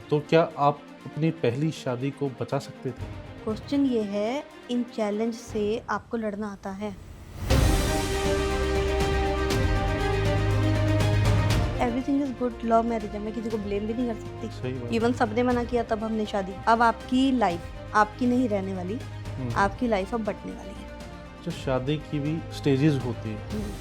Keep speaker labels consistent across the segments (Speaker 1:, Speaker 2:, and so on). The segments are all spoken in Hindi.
Speaker 1: तो क्या आप अपनी पहली शादी को बचा सकते थे?
Speaker 2: क्वेश्चन ये है, इन चैलेंज से आपको लड़ना आता है? Everything is good, love marriage है, मैं किसी को ब्लेम भी नहीं कर सकती।
Speaker 1: सही बात।
Speaker 2: इवन सबने मना किया तब हमने शादी। अब आपकी लाइफ आपकी नहीं रहने वाली, आपकी लाइफ अब बटने वाली है।
Speaker 1: जो शादी की भी स्टेजेस होती है,
Speaker 2: हम्म,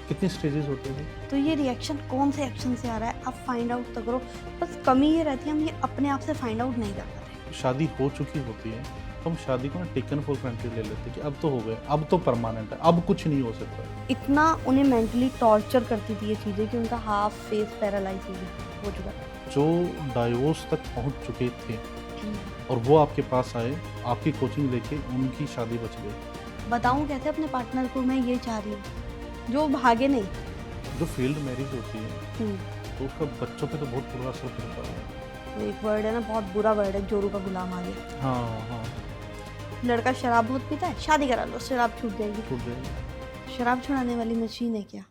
Speaker 1: कितनी स्टेजेस होती है?
Speaker 2: तो ये रिएक्शन कौन से एक्शन से आ रहा है, आप फाइंड आउट तो करो। बस कमी ये रहती है, हम ये अपने आप से फाइंड आउट नहीं कर पाते।
Speaker 1: शादी हो चुकी होती है तो हम शादी को ना टेकन फॉर ग्रांटेड ले लेते हैं कि अब तो हो गए, अब तो परमानेंट है, अब कुछ नहीं हो सकता है।
Speaker 2: इतना उन्हें मेंटली टॉर्चर करती थी ये चीज़ें कि उनका हाफ फेस पैरालाइज हो चुका था।
Speaker 1: जो डाइवोर्स तक पहुंच चुके थे और वो आपके पास आए, आपकी कोचिंग लेके उनकी शादी बच गई।
Speaker 2: बताऊं कैसे अपने पार्टनर को मैं ये चाह रही हूँ, जो भागे नहीं।
Speaker 1: जो फील्ड मैरिज होती है
Speaker 2: हम्म,
Speaker 1: तो उसका बच्चों पे तो बहुत बुरा असर पड़ता है।
Speaker 2: वो एक वर्ड है ना, बहुत बुरा वर्ड है, जोरू का गुलाम आ गया।
Speaker 1: हाँ हाँ,
Speaker 2: लड़का शराब बहुत पीता है, शादी करा लो, शराब छूट जाएगी।
Speaker 1: छूट जाएगी।
Speaker 2: शराब छुड़ाने वाली मशीन है क्या?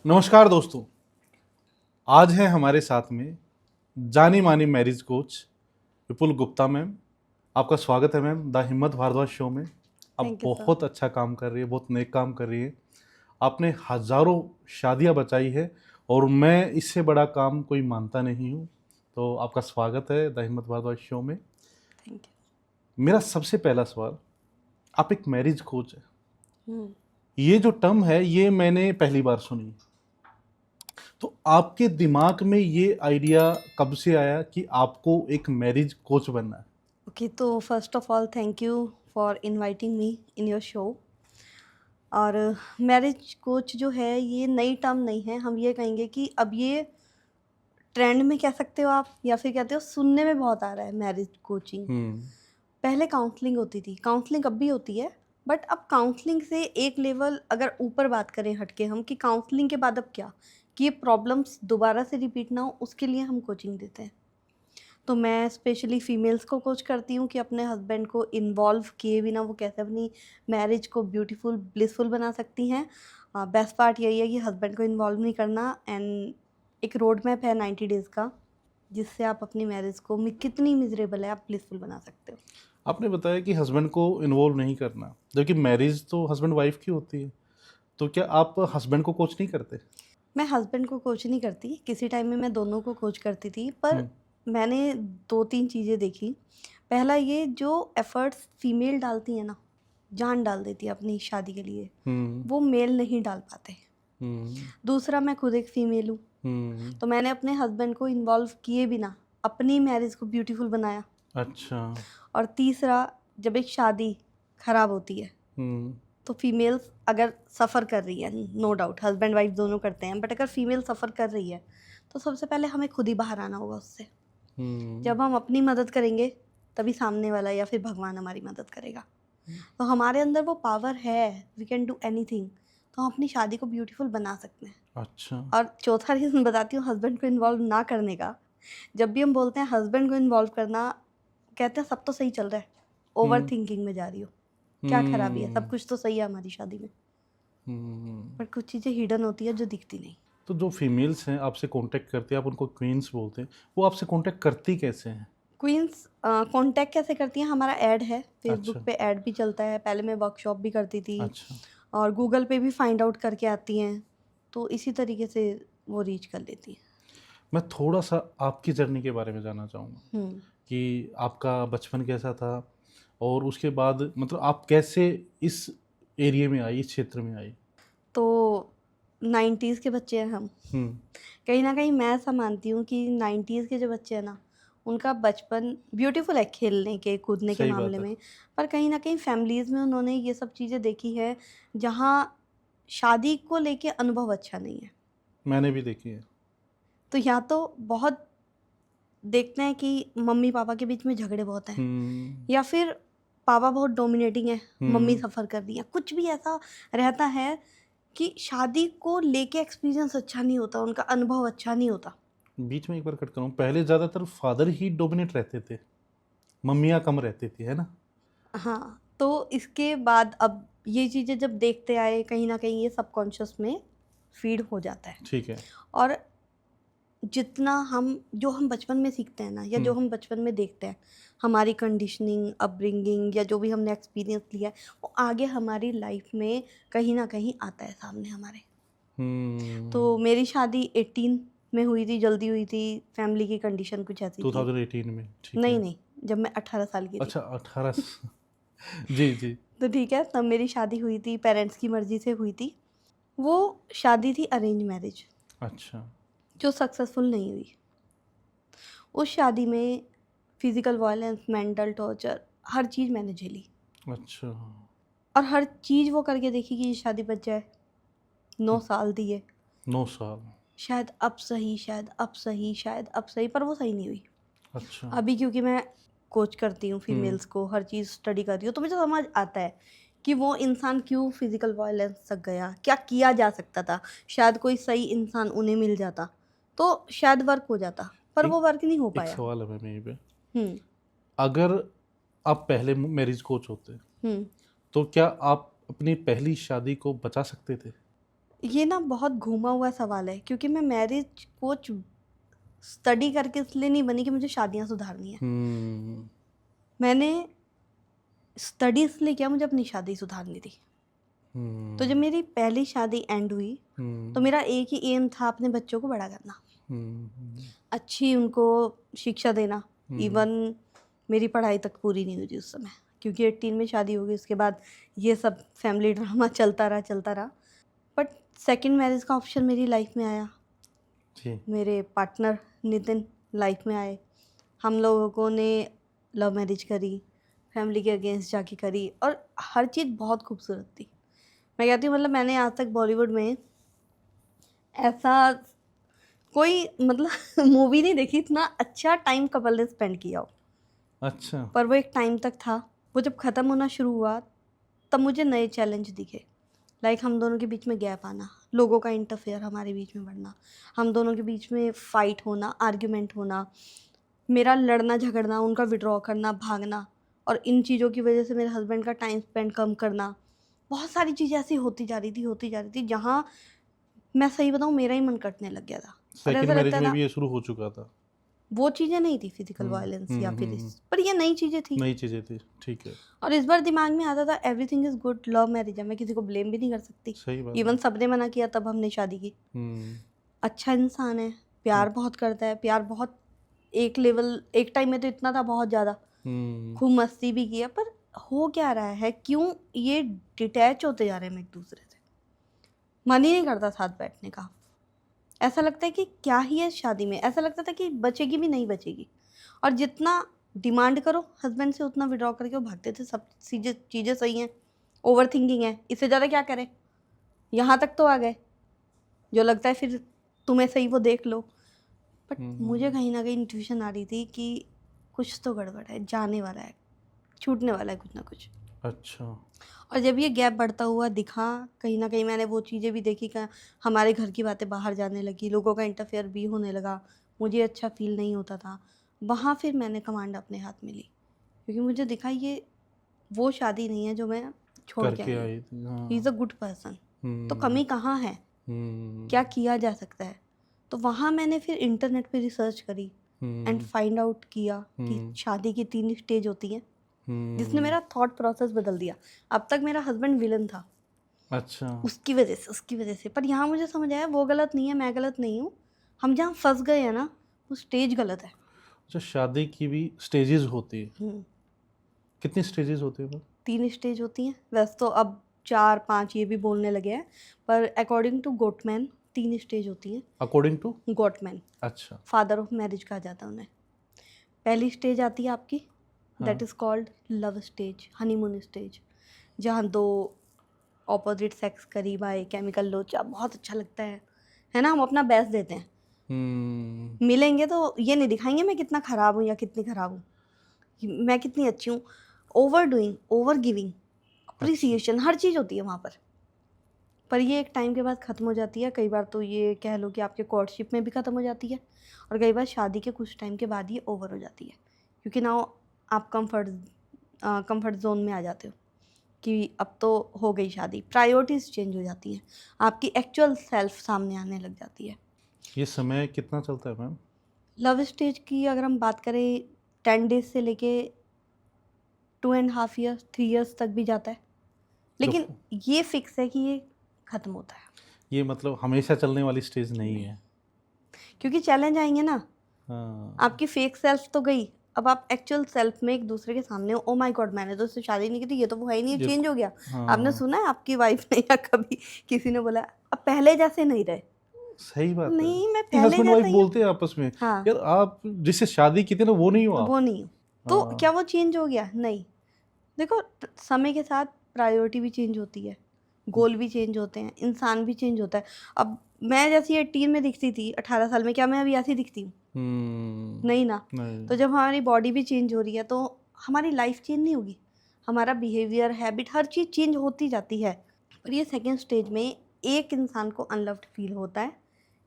Speaker 1: नमस्कार दोस्तों, आज है हमारे साथ में जानी मानी मैरिज कोच विपुल गुप्ता मैम। आपका स्वागत है मैम द हिम्मत भारद्वाज शो में। आप
Speaker 2: थैंक यू सर।
Speaker 1: बहुत अच्छा काम कर रही है, बहुत नेक काम कर रही है। आपने हजारों शादियां बचाई है और मैं इससे बड़ा काम कोई मानता नहीं हूँ। तो आपका स्वागत है द हिम्मत भारद्वाज शो में।
Speaker 2: थैंक
Speaker 1: मेरा सबसे पहला सवाल, आप एक मैरिज कोच है,
Speaker 2: यू।
Speaker 1: ये जो टर्म है ये मैंने पहली बार सुनी। तो आपके दिमाग में ये आइडिया कब से आया कि आपको एक मैरिज कोच बनना है?
Speaker 2: ओके, तो first of all thank you for inviting me in your show. और मैरिज कोच जो है ये नई टर्म नहीं है, हम ये कहेंगे कि अब ये ट्रेंड में कह सकते हो आप, या फिर कहते हो सुनने में बहुत आ रहा है मैरिज कोचिंग।
Speaker 1: हम्म।
Speaker 2: पहले काउंसलिंग होती थी, काउंसलिंग अब भी होती है, बट अब काउंसलिंग से एक लेवल अगर ऊपर बात करें हटके हम, कि काउंसलिंग के बाद अब क्या, कि ये प्रॉब्लम्स दोबारा से रिपीट ना हो, उसके लिए हम कोचिंग देते हैं। तो मैं स्पेशली फीमेल्स को कोच करती हूँ कि अपने हस्बैंड को इन्वॉल्व किए बिना वो कैसे अपनी मैरिज को ब्यूटीफुल ब्लिसफुल बना सकती हैं। बेस्ट पार्ट यही है कि हस्बैंड को इन्वॉल्व नहीं करना, एंड एक रोड मैप है 90 डेज़ का, जिससे आप अपनी मैरिज को कितनी मिजरेबल है आप ब्लिसफुल बना सकते हो।
Speaker 1: आपने बताया कि हस्बैंड को इन्वॉल्व नहीं करना, जबकि मैरिज तो हस्बैंड वाइफ की होती है। तो क्या आप हस्बैंड को कोच नहीं करते?
Speaker 2: मैं हस्बैंड को कोच नहीं करती, किसी टाइम में मैं दोनों को कोच करती थी, पर मैंने 2-3 चीज़ें देखी। पहला, ये जो एफर्ट्स फीमेल डालती है ना, जान डाल देती है अपनी शादी के लिए,
Speaker 1: हम्म।
Speaker 2: वो मेल नहीं डाल पाते।
Speaker 1: हम्म।
Speaker 2: दूसरा, मैं खुद एक फीमेल हूँ,
Speaker 1: हम्म।
Speaker 2: तो मैंने अपने हस्बैंड को इन्वॉल्व किए बिना अपनी मैरिज को ब्यूटीफुल बनाया।
Speaker 1: अच्छा।
Speaker 2: और तीसरा, जब एक शादी खराब होती है
Speaker 1: हम्म।
Speaker 2: तो फीमेल्स अगर सफ़र कर रही है, नो डाउट हस्बैंड वाइफ दोनों करते हैं, बट अगर फीमेल सफ़र कर रही है तो सबसे पहले हमें खुद ही बाहर आना होगा उससे।
Speaker 1: हम्म।
Speaker 2: जब हम अपनी मदद करेंगे तभी सामने वाला या फिर भगवान हमारी मदद करेगा। तो हमारे अंदर वो पावर है, वी कैन डू एनीथिंग, तो हम अपनी शादी को ब्यूटीफुल बना सकते हैं।
Speaker 1: अच्छा।
Speaker 2: और चौथा रीज़न बताती हूँ हस्बैंड को इन्वॉल्व ना करने का। जब भी हम बोलते हैं हस्बैंड को इन्वॉल्व करना, कहते हैं सब तो सही चल रहा है, ओवर थिंकिंग में जा रही हो, क्या खराबी है, सब कुछ तो सही है हमारी शादी में। पर कुछ चीज़ें हिडन होती है जो दिखती नहीं।
Speaker 1: तो जो फीमेल्स हैं आपसे कांटेक्ट करती हैं, आप उनको क्वींस बोलते हैं, वो आपसे कांटेक्ट करती कैसे हैं?
Speaker 2: क्वींस कांटेक्ट कैसे करती हैं, हमारा ऐड है फेसबुक
Speaker 1: अच्छा।
Speaker 2: पे, ऐड भी चलता है, पहले मैं वर्कशॉप भी करती थी,
Speaker 1: अच्छा।
Speaker 2: और गूगल पे भी फाइंड आउट करके आती हैं, तो इसी तरीके से वो रीच कर लेती हैं।
Speaker 1: मैं थोड़ा सा आपकी जर्नी के बारे में जानना चाहूँगा
Speaker 2: हम्म,
Speaker 1: कि आपका बचपन कैसा था और उसके बाद मतलब आप कैसे इस एरिया में आई, इस क्षेत्र में आई?
Speaker 2: तो 90s के बच्चे हैं हम।
Speaker 1: हम्म।
Speaker 2: कहीं ना कहीं मैं ऐसा मानती हूँ कि 90s के जो बच्चे हैं ना, उनका बचपन ब्यूटीफुल है खेलने के कूदने के
Speaker 1: सही
Speaker 2: मामले
Speaker 1: बात है।
Speaker 2: में, पर कहीं ना कहीं फैमिलीज़ में उन्होंने ये सब चीज़ें देखी है जहाँ शादी को लेके अनुभव अच्छा नहीं है।
Speaker 1: मैंने भी देखी है।
Speaker 2: तो या तो बहुत देखते हैं कि मम्मी पापा के बीच में झगड़े बहुत हैं,
Speaker 1: हम्म।
Speaker 2: या फिर पापा बहुत डोमिनेटिंग है, मम्मी
Speaker 1: हम्म।
Speaker 2: सफ़र कर रही है, कुछ भी ऐसा रहता है कि शादी को लेके एक्सपीरियंस अच्छा नहीं होता, उनका अनुभव अच्छा नहीं होता।
Speaker 1: बीच में एक बार कट करूँ, पहले ज़्यादातर फादर ही डोमिनेट रहते थे, मम्मियाँ कम रहती थी, है ना?
Speaker 2: हाँ, तो इसके बाद अब ये चीज़ें जब देखते आए कहीं न कहीं ये सबकॉन्शियस में फ़ीड हो जाता है।
Speaker 1: ठीक है।
Speaker 2: और जितना जो हम बचपन में सीखते हैं ना या जो
Speaker 1: हुँ।
Speaker 2: हम बचपन में देखते हैं, हमारी कंडीशनिंग, अपब्रिंगिंग या जो भी हमने एक्सपीरियंस लिया है, वो आगे हमारी लाइफ में कहीं न कहीं आता है सामने हमारे। तो
Speaker 1: हुँ।
Speaker 2: मेरी शादी 18 में हुई थी, जल्दी हुई थी, फैमिली की कंडीशन कुछ ऐसी थी।
Speaker 1: 2018 में, ठीक
Speaker 2: नहीं,
Speaker 1: है।
Speaker 2: नहीं, जब मैं 18 साल की थी।
Speaker 1: अच्छा 18 जी, जी।
Speaker 2: तो ठीक है, तब मेरी शादी हुई थी, पेरेंट्स की मर्ज़ी से हुई थी। वो शादी थी अरेंज मैरिज,
Speaker 1: अच्छा,
Speaker 2: जो सक्सेसफुल नहीं हुई। उस शादी में फिज़िकल वायलेंस, मेंटल टॉर्चर, हर चीज़ मैंने झेली
Speaker 1: अच्छा।
Speaker 2: और हर चीज़ वो करके देखी कि ये शादी बच जाए। 9 साल दिए,
Speaker 1: 9 साल।
Speaker 2: शायद अब सही, शायद अब सही, शायद अब सही, पर वो सही नहीं हुई।
Speaker 1: अच्छा।
Speaker 2: अभी क्योंकि मैं कोच करती हूँ
Speaker 1: हुँ।
Speaker 2: फीमेल्स को, हर चीज़ स्टडी कर रही हूँ, तो मुझे समझ आता है कि वो इंसान क्यों फिज़िकल वायलेंस तक गया, क्या किया जा सकता था। शायद कोई सही इंसान उन्हें मिल जाता, तो शायद वर्क हो जाता, पर वो
Speaker 1: एक
Speaker 2: वर्क नहीं हो
Speaker 1: एक
Speaker 2: पाया।
Speaker 1: सवाल है मैम यहीं पे,
Speaker 2: हुँ,
Speaker 1: अगर आप पहले मैरिज कोच होते,
Speaker 2: हुँ।
Speaker 1: तो क्या आप अपनी पहली शादी को बचा सकते थे?
Speaker 2: ये ना बहुत घूमा हुआ सवाल है क्योंकि मैं मैरिज कोच स्टडी करके इसलिए नहीं बनी कि मुझे शादियाँ सुधारनी है।
Speaker 1: हुँ।
Speaker 2: मैंने स्टडी इसलिए किया, मुझे अपनी शादी सुधारनी थी। तो जब
Speaker 1: हुँ।
Speaker 2: मेरी पहली शादी एंड हुई, तो
Speaker 1: हुँ।
Speaker 2: मेरा एक ही एम था अपने बच्चों को बड़ा करना,
Speaker 1: हुँ, हुँ,
Speaker 2: अच्छी उनको शिक्षा देना।
Speaker 1: हुँ।
Speaker 2: इवन मेरी पढ़ाई तक पूरी नहीं हुई थी उस समय क्योंकि 18 में शादी हो गई, उसके बाद ये सब फैमिली ड्रामा चलता रहा। बट सेकंड मैरिज का ऑप्शन मेरी लाइफ में आया,
Speaker 1: जी।
Speaker 2: मेरे पार्टनर नितिन लाइफ में आए। हम लोगों ने लव मैरिज करी, फैमिली के अगेंस्ट जाके करी और हर चीज़ बहुत खूबसूरत थी। मैं कहती हूँ मतलब मैंने आज तक बॉलीवुड में ऐसा कोई मतलब मूवी नहीं देखी इतना अच्छा टाइम कपल ने स्पेंड किया हो।
Speaker 1: अच्छा।
Speaker 2: पर वो एक टाइम तक था, वो जब ख़त्म होना शुरू हुआ तब मुझे नए चैलेंज दिखे। लाइक हम दोनों के बीच में गैप आना, लोगों का इंटरफेयर हमारे बीच में बढ़ना, हम दोनों के बीच में फ़ाइट होना, आर्ग्यूमेंट होना, मेरा लड़ना झगड़ना, उनका विड्रॉ करना, भागना और इन चीज़ों की वजह से मेरे हस्बैंड का टाइम स्पेंड कम करना। बहुत सारी चीज़ें ऐसी होती जा रही थी जहाँ मैं सही बताऊँ मेरा ही मन कटने लग गया था। और
Speaker 1: सेकंड
Speaker 2: ऐसा
Speaker 1: मैरिज
Speaker 2: लगता
Speaker 1: में
Speaker 2: था
Speaker 1: भी ये शुरू हो चुका था।
Speaker 2: वो चीज़ें नहीं थी फिज़िकल
Speaker 1: हुँ,
Speaker 2: वायलेंस या
Speaker 1: हुँ,
Speaker 2: फिर
Speaker 1: हुँ, हुँ।
Speaker 2: इस पर ये नई चीज़ें थी।
Speaker 1: नई चीज़ें थी, ठीक है।
Speaker 2: और इस बार दिमाग में आता था everything is good, love marriage है, मैं किसी को ब्लेम भी नहीं कर सकती।
Speaker 1: सही बात है।
Speaker 2: इवन सबने मना किया तब हमने शादी की।
Speaker 1: हुँ,
Speaker 2: अच्छा इंसान है,
Speaker 1: हुँ,
Speaker 2: प्यार बहुत करता है, प्यार बहुत एक लेवल एक टाइम में तो इतना था बहुत ज़्यादा,
Speaker 1: हुँ।
Speaker 2: खूब मस्ती भी की है, पर हो क्या रहा है, क्यों ये डिटैच होते जा रहे हैं हम एक-दूसरे से? मन ही नहीं करता साथ बैठने का। ऐसा लगता है कि क्या ही है शादी में, ऐसा लगता था कि बचेगी भी नहीं बचेगी। और जितना डिमांड करो हस्बैंड से उतना विड्रॉ करके वो भागते थे, सब चीज़ें चीज़ें सही हैं, ओवरथिंकिंग है, इससे ज़्यादा क्या करें? यहाँ तक तो आ गए, जो लगता है फिर तुम्हें सही वो देख लो। बट
Speaker 1: हुँ,
Speaker 2: मुझे
Speaker 1: हुँ।
Speaker 2: कहीं न कहीं इंट्यूशन आ रही थी कि कुछ तो गड़बड़ है, जाने वाला है, छूटने वाला है कुछ ना कुछ।
Speaker 1: अच्छा।
Speaker 2: और जब ये गैप बढ़ता हुआ दिखा, कहीं न कहीं मैंने वो चीज़ें भी देखी कि हमारे घर की बातें बाहर जाने लगी, लोगों का इंटरफेयर भी होने लगा, मुझे अच्छा फ़ील नहीं होता था। वहाँ फिर मैंने कमांड अपने हाथ में ली, क्योंकि मुझे दिखा ये वो शादी नहीं है जो मैं छोड़ के
Speaker 1: करके
Speaker 2: आई हूँ।
Speaker 1: आई थी,
Speaker 2: ही इज़ अ
Speaker 1: हाँ।
Speaker 2: Good person. तो
Speaker 1: हुँ,
Speaker 2: कमी कहाँ है?
Speaker 1: हुँ,
Speaker 2: क्या किया जा सकता है? तो वहाँ मैंने फिर इंटरनेट पे रिसर्च करी एंड
Speaker 1: हुँ,
Speaker 2: फाइंड आउट किया कि
Speaker 1: हुँ,
Speaker 2: शादी की 3 स्टेज होती हैं, जिसने
Speaker 1: हुँ।
Speaker 2: मेरा थॉट प्रोसेस बदल दिया। अब तक मेरा हस्बैंड विलेन था।
Speaker 1: अच्छा,
Speaker 2: उसकी वजह से। पर यहाँ मुझे समझ आया वो गलत नहीं है, मैं गलत नहीं हूँ। हम जहाँ फँस गए हैं ना, वो स्टेज गलत है।
Speaker 1: अच्छा शादी की भी स्टेजेज़ होती है।
Speaker 2: हुँ,
Speaker 1: कितनी स्टेजेज़ होती है मैम?
Speaker 2: 3 स्टेज होती हैं। वैसे तो अब 4-5 ये भी बोलने लगे हैं, पर अकॉर्डिंग टू गोटमैन 3 स्टेज होती हैं।
Speaker 1: According to?
Speaker 2: गोटमैन,
Speaker 1: अच्छा,
Speaker 2: फादर ऑफ मैरिज कहा जाता है उन्हें। पहली स्टेज आती है आपकी,
Speaker 1: हाँ।
Speaker 2: That is called love stage, honeymoon stage, जहाँ 2 ऑपोजिट सेक्स करीब आए, केमिकल लोचा बहुत अच्छा लगता है ना? हम अपना बेस्ट देते हैं।
Speaker 1: हुँ,
Speaker 2: मिलेंगे तो ये नहीं दिखाएँगे मैं कितना ख़राब हूँ या कितनी ख़राब हूँ, मैं कितनी अच्छी हूँ। ओवर डूइंग, ओवर गिविंग,
Speaker 1: अच्छा,
Speaker 2: अप्रिसिएशन हर चीज़ होती है वहाँ पर। पर ये एक टाइम के बाद ख़त्म हो जाती है, कई बार तो ये कह लो कि आपके कोर्टशिप में भी ख़त्म हो जाती है और कई बार शादी के कुछ टाइम के बाद ये ओवर हो जाती है। क्योंकि नाउ आप कम्फ़र्ट कंफर्ट जोन में आ जाते हो कि अब तो हो गई शादी, प्रायोरिटीज़ चेंज हो जाती हैं, आपकी एक्चुअल सेल्फ सामने आने लग जाती है।
Speaker 1: ये समय कितना चलता है मैम?
Speaker 2: लव स्टेज की अगर हम बात करें 10 डेज से लेके 2.5 ईयर्स 3 ईयर्स तक भी जाता है, लेकिन
Speaker 1: तो
Speaker 2: ये फिक्स है कि ये ख़त्म होता है,
Speaker 1: ये मतलब हमेशा चलने वाली स्टेज नहीं है।
Speaker 2: क्योंकि चैलेंज आएंगे ना।
Speaker 1: हाँ।
Speaker 2: आपकी फेक सेल्फ तो गई, अब आप एक्चुअल सेल्फ में एक दूसरे के सामने हो, ओ माय गॉड मैंने तो उससे शादी नहीं की थी, ये तो वो है ही नहीं,
Speaker 1: ये
Speaker 2: चेंज हो गया। आपने
Speaker 1: हाँ,
Speaker 2: सुना है आपकी वाइफ ने या कभी किसी ने बोला अब पहले जैसे नहीं रहे?
Speaker 1: सही बात है।
Speaker 2: नहीं, मैं
Speaker 1: ये
Speaker 2: पहले
Speaker 1: हस्बैंड वाइफ
Speaker 2: जैसा ही हूँ।
Speaker 1: बोलते हैं आपस में,
Speaker 2: हाँ,
Speaker 1: यार आप जिससे शादी की थी ना वो नहीं हो आप।
Speaker 2: वो नहीं हूँ। तो
Speaker 1: हाँ।
Speaker 2: क्या वो चेंज हो गया? नहीं। देखो समय के साथ प्रायोरिटी भी चेंज होती है, गोल भी चेंज होते हैं, इंसान भी चेंज होता है। अब मैं जैसी 18 में दिखती थी 18 साल में, क्या मैं अभी ऐसी दिखती हूँ? नहीं ना।
Speaker 1: नहीं।
Speaker 2: तो जब हमारी बॉडी भी चेंज हो रही है तो हमारी लाइफ चेंज नहीं होगी, हमारा बिहेवियर हैबिट हर चीज़ चेंज होती जाती है। पर ये सेकेंड स्टेज में एक इंसान को अनलव्ड फील होता है,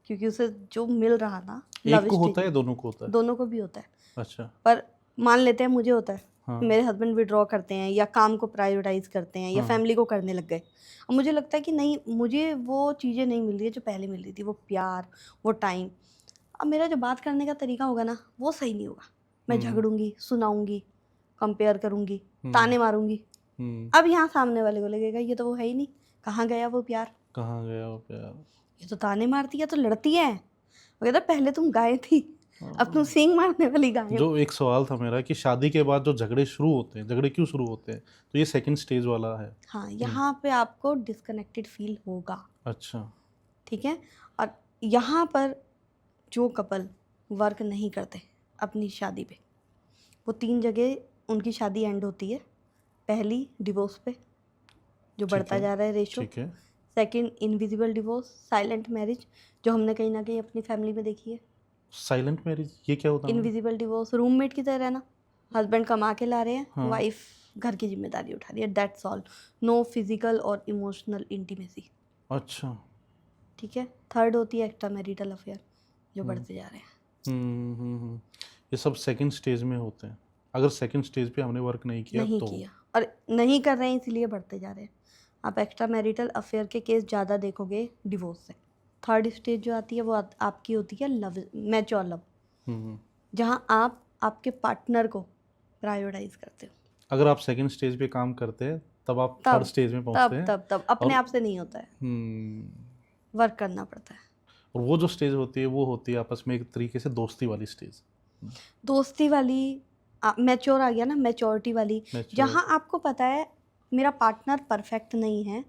Speaker 2: क्योंकि उसे जो मिल रहा था
Speaker 1: एक
Speaker 2: लव
Speaker 1: को
Speaker 2: स्टेज
Speaker 1: होता है,
Speaker 2: में,
Speaker 1: दोनों को होता है?
Speaker 2: दोनों को भी होता है।
Speaker 1: अच्छा।
Speaker 2: पर मान लेते हैं मुझे होता है,
Speaker 1: हाँ।
Speaker 2: मेरे हस्बैंड विड्रॉ करते हैं या काम को प्रायोरिटाइज करते हैं या
Speaker 1: हाँ।
Speaker 2: फैमिली को करने लग गए। अब मुझे लगता है कि नहीं, मुझे वो चीज़ें नहीं मिल रही है जो पहले मिल रही थी, वो प्यार, वो टाइम। अब मेरा जो बात करने का तरीका होगा ना वो सही नहीं होगा, मैं झगड़ूंगी, सुनाऊंगी, कंपेयर करूंगी, ताने मारूंगी। अब यहाँ सामने वाले को लगेगा ये तो वो है ही नहीं, कहाँ गया वो प्यार,
Speaker 1: कहाँ गया वो प्यार?
Speaker 2: ये तो ताने मारती है तो लड़ती है। वो कहता पहले तुम गाय थी, अब तुम सींग मारने वाली गाय हो।
Speaker 1: जो एक सवाल था मेरा कि शादी के बाद जो झगड़े शुरू होते हैं, झगड़े क्यों शुरू होते हैं, तो ये सेकंड स्टेज वाला है।
Speaker 2: हाँ, यहाँ पे आपको डिस्कनेक्टेड फील होगा,
Speaker 1: अच्छा।
Speaker 2: ठीक है। और यहाँ पर जो कपल वर्क नहीं करते अपनी शादी पे, वो 3 जगह उनकी शादी एंड होती है। पहली डिवोर्स पे, जो
Speaker 1: ठीक
Speaker 2: बढ़ता
Speaker 1: है।
Speaker 2: जा रहा है रेशो।
Speaker 1: ठीक है।
Speaker 2: Second invisible divorce, silent marriage, जो हमने कहीं ना कहीं अपनी फैमिली में देखी है।
Speaker 1: साइलेंट मैरिज ये क्या होता है?
Speaker 2: इनविजिबल डिवोर्स, रूममेट की तरह रहना, हस्बैंड कमा के ला रहे हैं,
Speaker 1: हाँ।
Speaker 2: वाइफ घर की जिम्मेदारी उठा रही है, दैट्स ऑल, नो फिजिकल और इमोशनल इंटीमेसी,
Speaker 1: अच्छा।
Speaker 2: ठीक है। थर्ड होती है एक्स्ट्रा मैरिटल अफेयर, जो बढ़ते जा रहे हैं।
Speaker 1: ये सब सेकंड स्टेज में होते हैं। अगर सेकंड स्टेज पे हमने वर्क नहीं किया
Speaker 2: नहीं
Speaker 1: तो
Speaker 2: किया और नहीं कर रहे हैं इसीलिए बढ़ते जा रहे हैं। आप एक्स्ट्रा मैरिटल अफेयर के केस ज़्यादा देखोगे डिवोर्स से। थर्ड स्टेज जो आती है वो आपकी होती है लव, मैच्योर लव, जहाँ आप आपके पार्टनर को प्रायोरिटाइज करते हो।
Speaker 1: अगर आप सेकंड स्टेज पे काम करते हैं तब आप थर्ड
Speaker 2: तब
Speaker 1: स्टेज में पहुंचते हैं।
Speaker 2: तब अपने
Speaker 1: और
Speaker 2: आप से नहीं होता है, वर्क करना पड़ता है।
Speaker 1: और वो जो स्टेज होती है वो होती है आपस में एक तरीके से दोस्ती वाली स्टेज।
Speaker 2: दोस्ती वाली, मैच्योर आ गया ना, मैच्योरिटी वाली, जहाँ आपको पता है मेरा पार्टनर परफेक्ट नहीं है,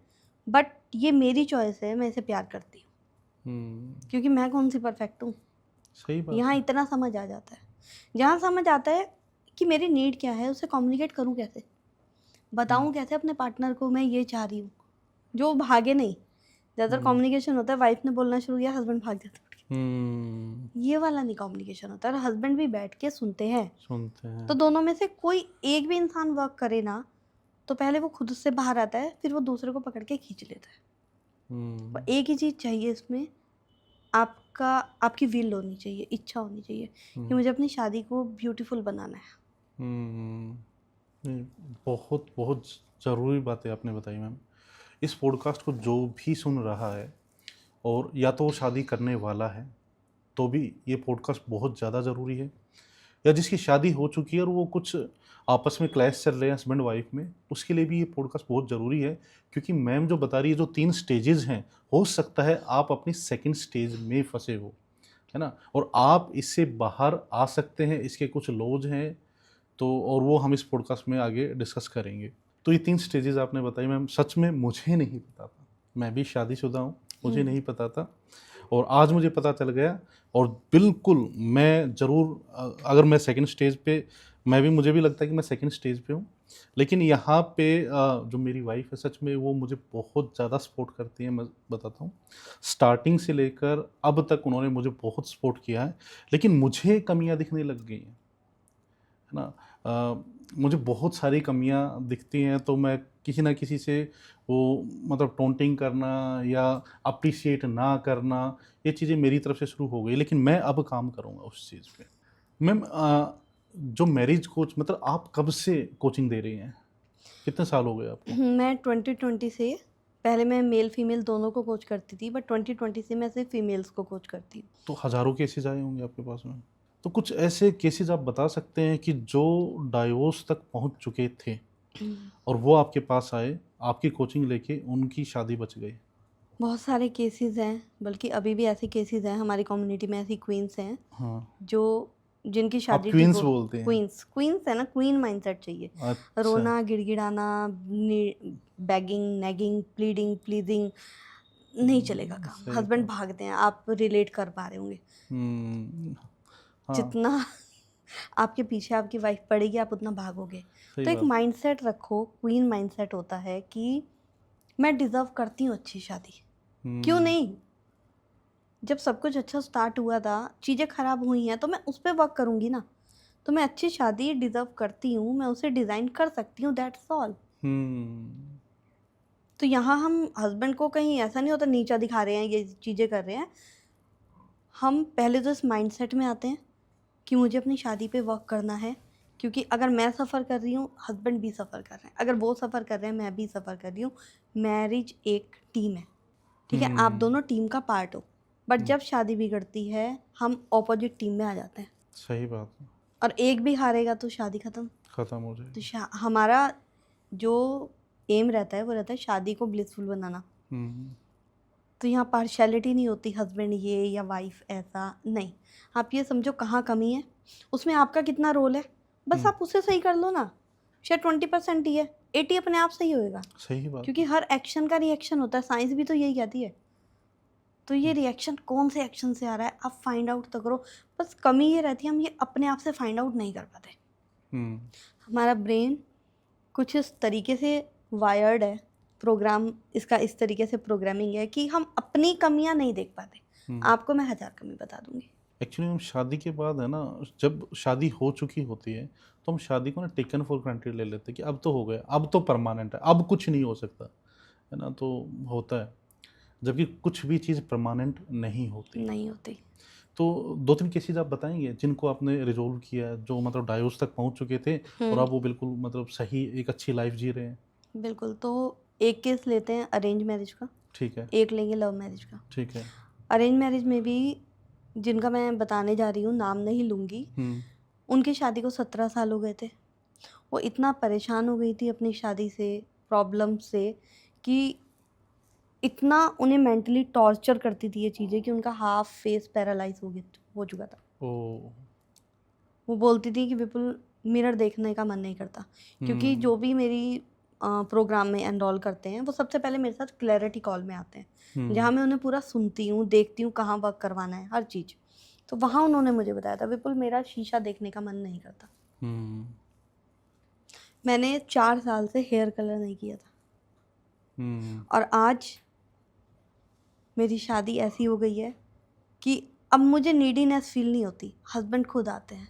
Speaker 2: बट ये मेरी चॉइस है, मैं इसे प्यार करती हूँ, क्योंकि मैं कौन सी परफेक्ट हूँ।
Speaker 1: सही बात
Speaker 2: यहाँ
Speaker 1: है।
Speaker 2: इतना समझ आ जाता है, जहाँ समझ आता है कि मेरी नीड क्या है, उसे कम्युनिकेट करूँ कैसे, बताऊँ कैसे अपने पार्टनर को मैं ये चाह रही हूँ, जो भागे नहीं। ज़्यादातर कम्युनिकेशन होता है, वाइफ ने बोलना शुरू किया, हस्बैंड भाग जाता है। ये वाला नहीं कम्युनिकेशन होता है, हस्बैंड भी बैठ के सुनते हैं। तो दोनों में से कोई एक भी इंसान वर्क करे ना, तो पहले वो खुद से बाहर आता है, फिर वो दूसरे को पकड़ के खींच लेता है। और एक ही चीज़ चाहिए इसमें, आपकी विल होनी चाहिए, इच्छा होनी चाहिए कि मुझे अपनी शादी को ब्यूटीफुल बनाना है।
Speaker 1: बहुत बहुत ज़रूरी बातें आपने बताई मैम। इस पॉडकास्ट को जो भी सुन रहा है और या तो वो शादी करने वाला है तो भी ये पॉडकास्ट बहुत ज़्यादा ज़रूरी है, या जिसकी शादी हो चुकी है और वो कुछ आपस में क्लैश चल रहे हैं हस्बैंड वाइफ में, उसके लिए भी ये पॉडकास्ट बहुत ज़रूरी है। क्योंकि मैम जो बता रही है, जो 3 स्टेजेस हैं, हो सकता है आप अपनी सेकंड स्टेज में फंसे हो, है ना, और आप इससे बाहर आ सकते हैं। इसके कुछ लॉज हैं तो, और वो हम इस पॉडकास्ट में आगे डिस्कस करेंगे। तो ये 3 स्टेजेस आपने बताई मैम, सच में मुझे नहीं पता था। मैं भी शादीशुदा हूँ, मुझे नहीं पता था और आज मुझे पता चल गया। और बिल्कुल मैं ज़रूर, अगर मैं सेकंड स्टेज पे, मुझे भी लगता है कि मैं सेकंड स्टेज पे हूँ, लेकिन यहाँ पे जो मेरी वाइफ है, सच में वो मुझे बहुत ज़्यादा सपोर्ट करती है। मैं बताता हूँ, स्टार्टिंग से लेकर अब तक उन्होंने मुझे बहुत सपोर्ट किया है, लेकिन मुझे कमियाँ दिखने लग गई हैं, है ना। मुझे बहुत सारी कमियां दिखती हैं तो मैं किसी ना किसी से वो मतलब टोंटिंग करना या अप्रिशिएट ना करना, ये चीज़ें मेरी तरफ से शुरू हो गई, लेकिन मैं अब काम करूँगा उस चीज़ पे। मैम, जो मैरिज कोच मतलब आप कब से कोचिंग दे रही हैं, कितने साल हो गए आपको?
Speaker 2: मैं 2020 से, पहले मैं मेल फीमेल दोनों को कोच करती थी, बट 2020 से मैं सिर्फ फीमेल्स को कोच करती हूँ।
Speaker 1: तो हज़ारों केसेस आए होंगे आपके पास में। तो कुछ ऐसे केसेस आप बता सकते हैं कि जो डाइवोर्स तक पहुंच चुके थे और वो आपके पास आए, आपकी कोचिंग लेके उनकी शादी बच गई?
Speaker 2: बहुत सारे केसेस हैं, बल्कि अभी भी ऐसे केसेस हैं हमारी कम्युनिटी में, ऐसी क्वींस हैं
Speaker 1: हाँ,
Speaker 2: जो जिनकी
Speaker 1: आप
Speaker 2: शादी
Speaker 1: क्वींस बोलते हैं।
Speaker 2: क्वींस क्वींस है ना, क्वीन माइंडसेट चाहिए।
Speaker 1: अच्छा।
Speaker 2: रोना, गिड़गिड़ाना, बैगिंग, नेगिंग, प्लीडिंग, प्लीजिंग नहीं चलेगा काम।
Speaker 1: सही
Speaker 2: हस्बैंड
Speaker 1: बात।
Speaker 2: भागते हैं, आप रिलेट कर पा रहे होंगे।
Speaker 1: हम्म, हाँ,
Speaker 2: जितना आपके पीछे आपकी वाइफ पड़ेगी, आप उतना भागोगे।
Speaker 1: सही
Speaker 2: तो एक
Speaker 1: बात।
Speaker 2: माइंडसेट रखो, क्वीन माइंडसेट होता है कि मैं डिजर्व करती हूँ अच्छी शादी। क्यों
Speaker 1: हम्म,
Speaker 2: नहीं? जब सब कुछ अच्छा स्टार्ट हुआ था, चीज़ें खराब हुई हैं, तो मैं उस पर वर्क करूँगी ना। तो मैं अच्छी शादी डिजर्व करती हूँ, मैं उसे डिज़ाइन कर सकती हूँ, दैट्स ऑल।
Speaker 1: हम्म,
Speaker 2: तो यहाँ हम हस्बैंड को कहीं ऐसा नहीं होता नीचा दिखा रहे हैं, ये चीज़ें कर रहे हैं। हम पहले तो इस माइंडसेट में आते हैं कि मुझे अपनी शादी पे वर्क करना है, क्योंकि अगर मैं सफ़र कर रही हूँ, हस्बैंड भी सफ़र कर रहे हैं। अगर वो सफ़र कर रहे हैं, मैं भी सफ़र कर रही हूँ। मैरिज एक टीम है, ठीक है? आप
Speaker 1: हम्म,
Speaker 2: दोनों टीम का पार्ट हो। बट
Speaker 1: हम्म,
Speaker 2: जब शादी बिगड़ती है, हम ऑपोजिट टीम में आ जाते हैं,
Speaker 1: सही बात है।
Speaker 2: और एक भी हारेगा तो शादी ख़त्म।
Speaker 1: खत्म हो
Speaker 2: तो
Speaker 1: जाएगी।
Speaker 2: हमारा जो एम रहता है वो रहता है शादी को ब्लिसफुल बनाना।
Speaker 1: हम्म,
Speaker 2: तो यहाँ पार्शियलिटी नहीं होती, हस्बैंड ये या वाइफ ऐसा नहीं। आप ये समझो कहाँ कमी है, उसमें आपका कितना रोल है, बस
Speaker 1: हम्म,
Speaker 2: आप उसे सही कर लो ना। शायद 20% ही है, 80 अपने आप सही होएगा।
Speaker 1: सही बात
Speaker 2: क्योंकि
Speaker 1: है।
Speaker 2: हर एक्शन का रिएक्शन होता है, साइंस भी तो यही कहती है। तो ये रिएक्शन कौन से एक्शन से आ रहा है, आप फाइंड आउट तो करो। बस कमी ये रहती है, हम ये अपने आप से फाइंड आउट नहीं कर पाते।
Speaker 1: हम्म,
Speaker 2: हमारा ब्रेन कुछ इस तरीके से वायर्ड है, प्रोग्राम इसका इस तरीके से प्रोग्रामिंग है कि हम अपनी कमियां नहीं देख पाते।
Speaker 1: हम्म।
Speaker 2: आपको मैं 1000 कमी बता दूंगी।
Speaker 1: एक्चुअली हम शादी के बाद है ना, जब शादी हो चुकी होती है तो हम शादी को ना टेकन फॉर ग्रांटेड ले लेते हैं कि अब तो हो गया, अब तो परमानेंट है, अब कुछ नहीं हो सकता, है ना? तो होता है, जबकि कुछ भी चीज़ परमानेंट नहीं होती।
Speaker 2: नहीं होती।
Speaker 1: तो 2-3 केसेस आप बताएंगे जिनको आपने रिजोल्व किया, जो मतलब डाइवोर्स तक पहुंच चुके थे और अब वो बिल्कुल मतलब सही एक अच्छी लाइफ जी रहे हैं?
Speaker 2: बिल्कुल। तो एक केस लेते हैं अरेंज मैरिज का,
Speaker 1: ठीक है।
Speaker 2: एक लेंगे लव मैरिज का।
Speaker 1: ठीक है।
Speaker 2: अरेंज मैरिज में भी जिनका मैं बताने जा रही हूँ, नाम नहीं लूँगी,
Speaker 1: हम्म,
Speaker 2: उनकी शादी को 17 साल हो गए थे। वो इतना परेशान हो गई थी अपनी शादी से, प्रॉब्लम से, कि इतना उन्हें मेंटली टॉर्चर करती थी ये चीज़ें कि उनका हाफ फेस पैरालाइज हो चुका था।
Speaker 1: ओ,
Speaker 2: वो बोलती थी कि विपुल, मिरर देखने का मन नहीं करता। क्योंकि
Speaker 1: हम्म,
Speaker 2: जो भी मेरी प्रोग्राम में एनरोल करते हैं, वो सबसे पहले मेरे साथ क्लैरिटी कॉल में आते हैं,
Speaker 1: हम्म,
Speaker 2: जहाँ मैं उन्हें पूरा सुनती हूँ, देखती हूँ कहाँ वर्क करवाना है, हर चीज़। तो वहाँ उन्होंने मुझे बताया था, विपुल मेरा शीशा देखने का मन नहीं करता।
Speaker 1: हम्म,
Speaker 2: मैंने 4 साल से हेयर कलर नहीं किया था,
Speaker 1: हम्म,
Speaker 2: और आज मेरी शादी ऐसी हो गई है कि अब मुझे नीडीनेस फील नहीं होती। हस्बैंड खुद आते हैं,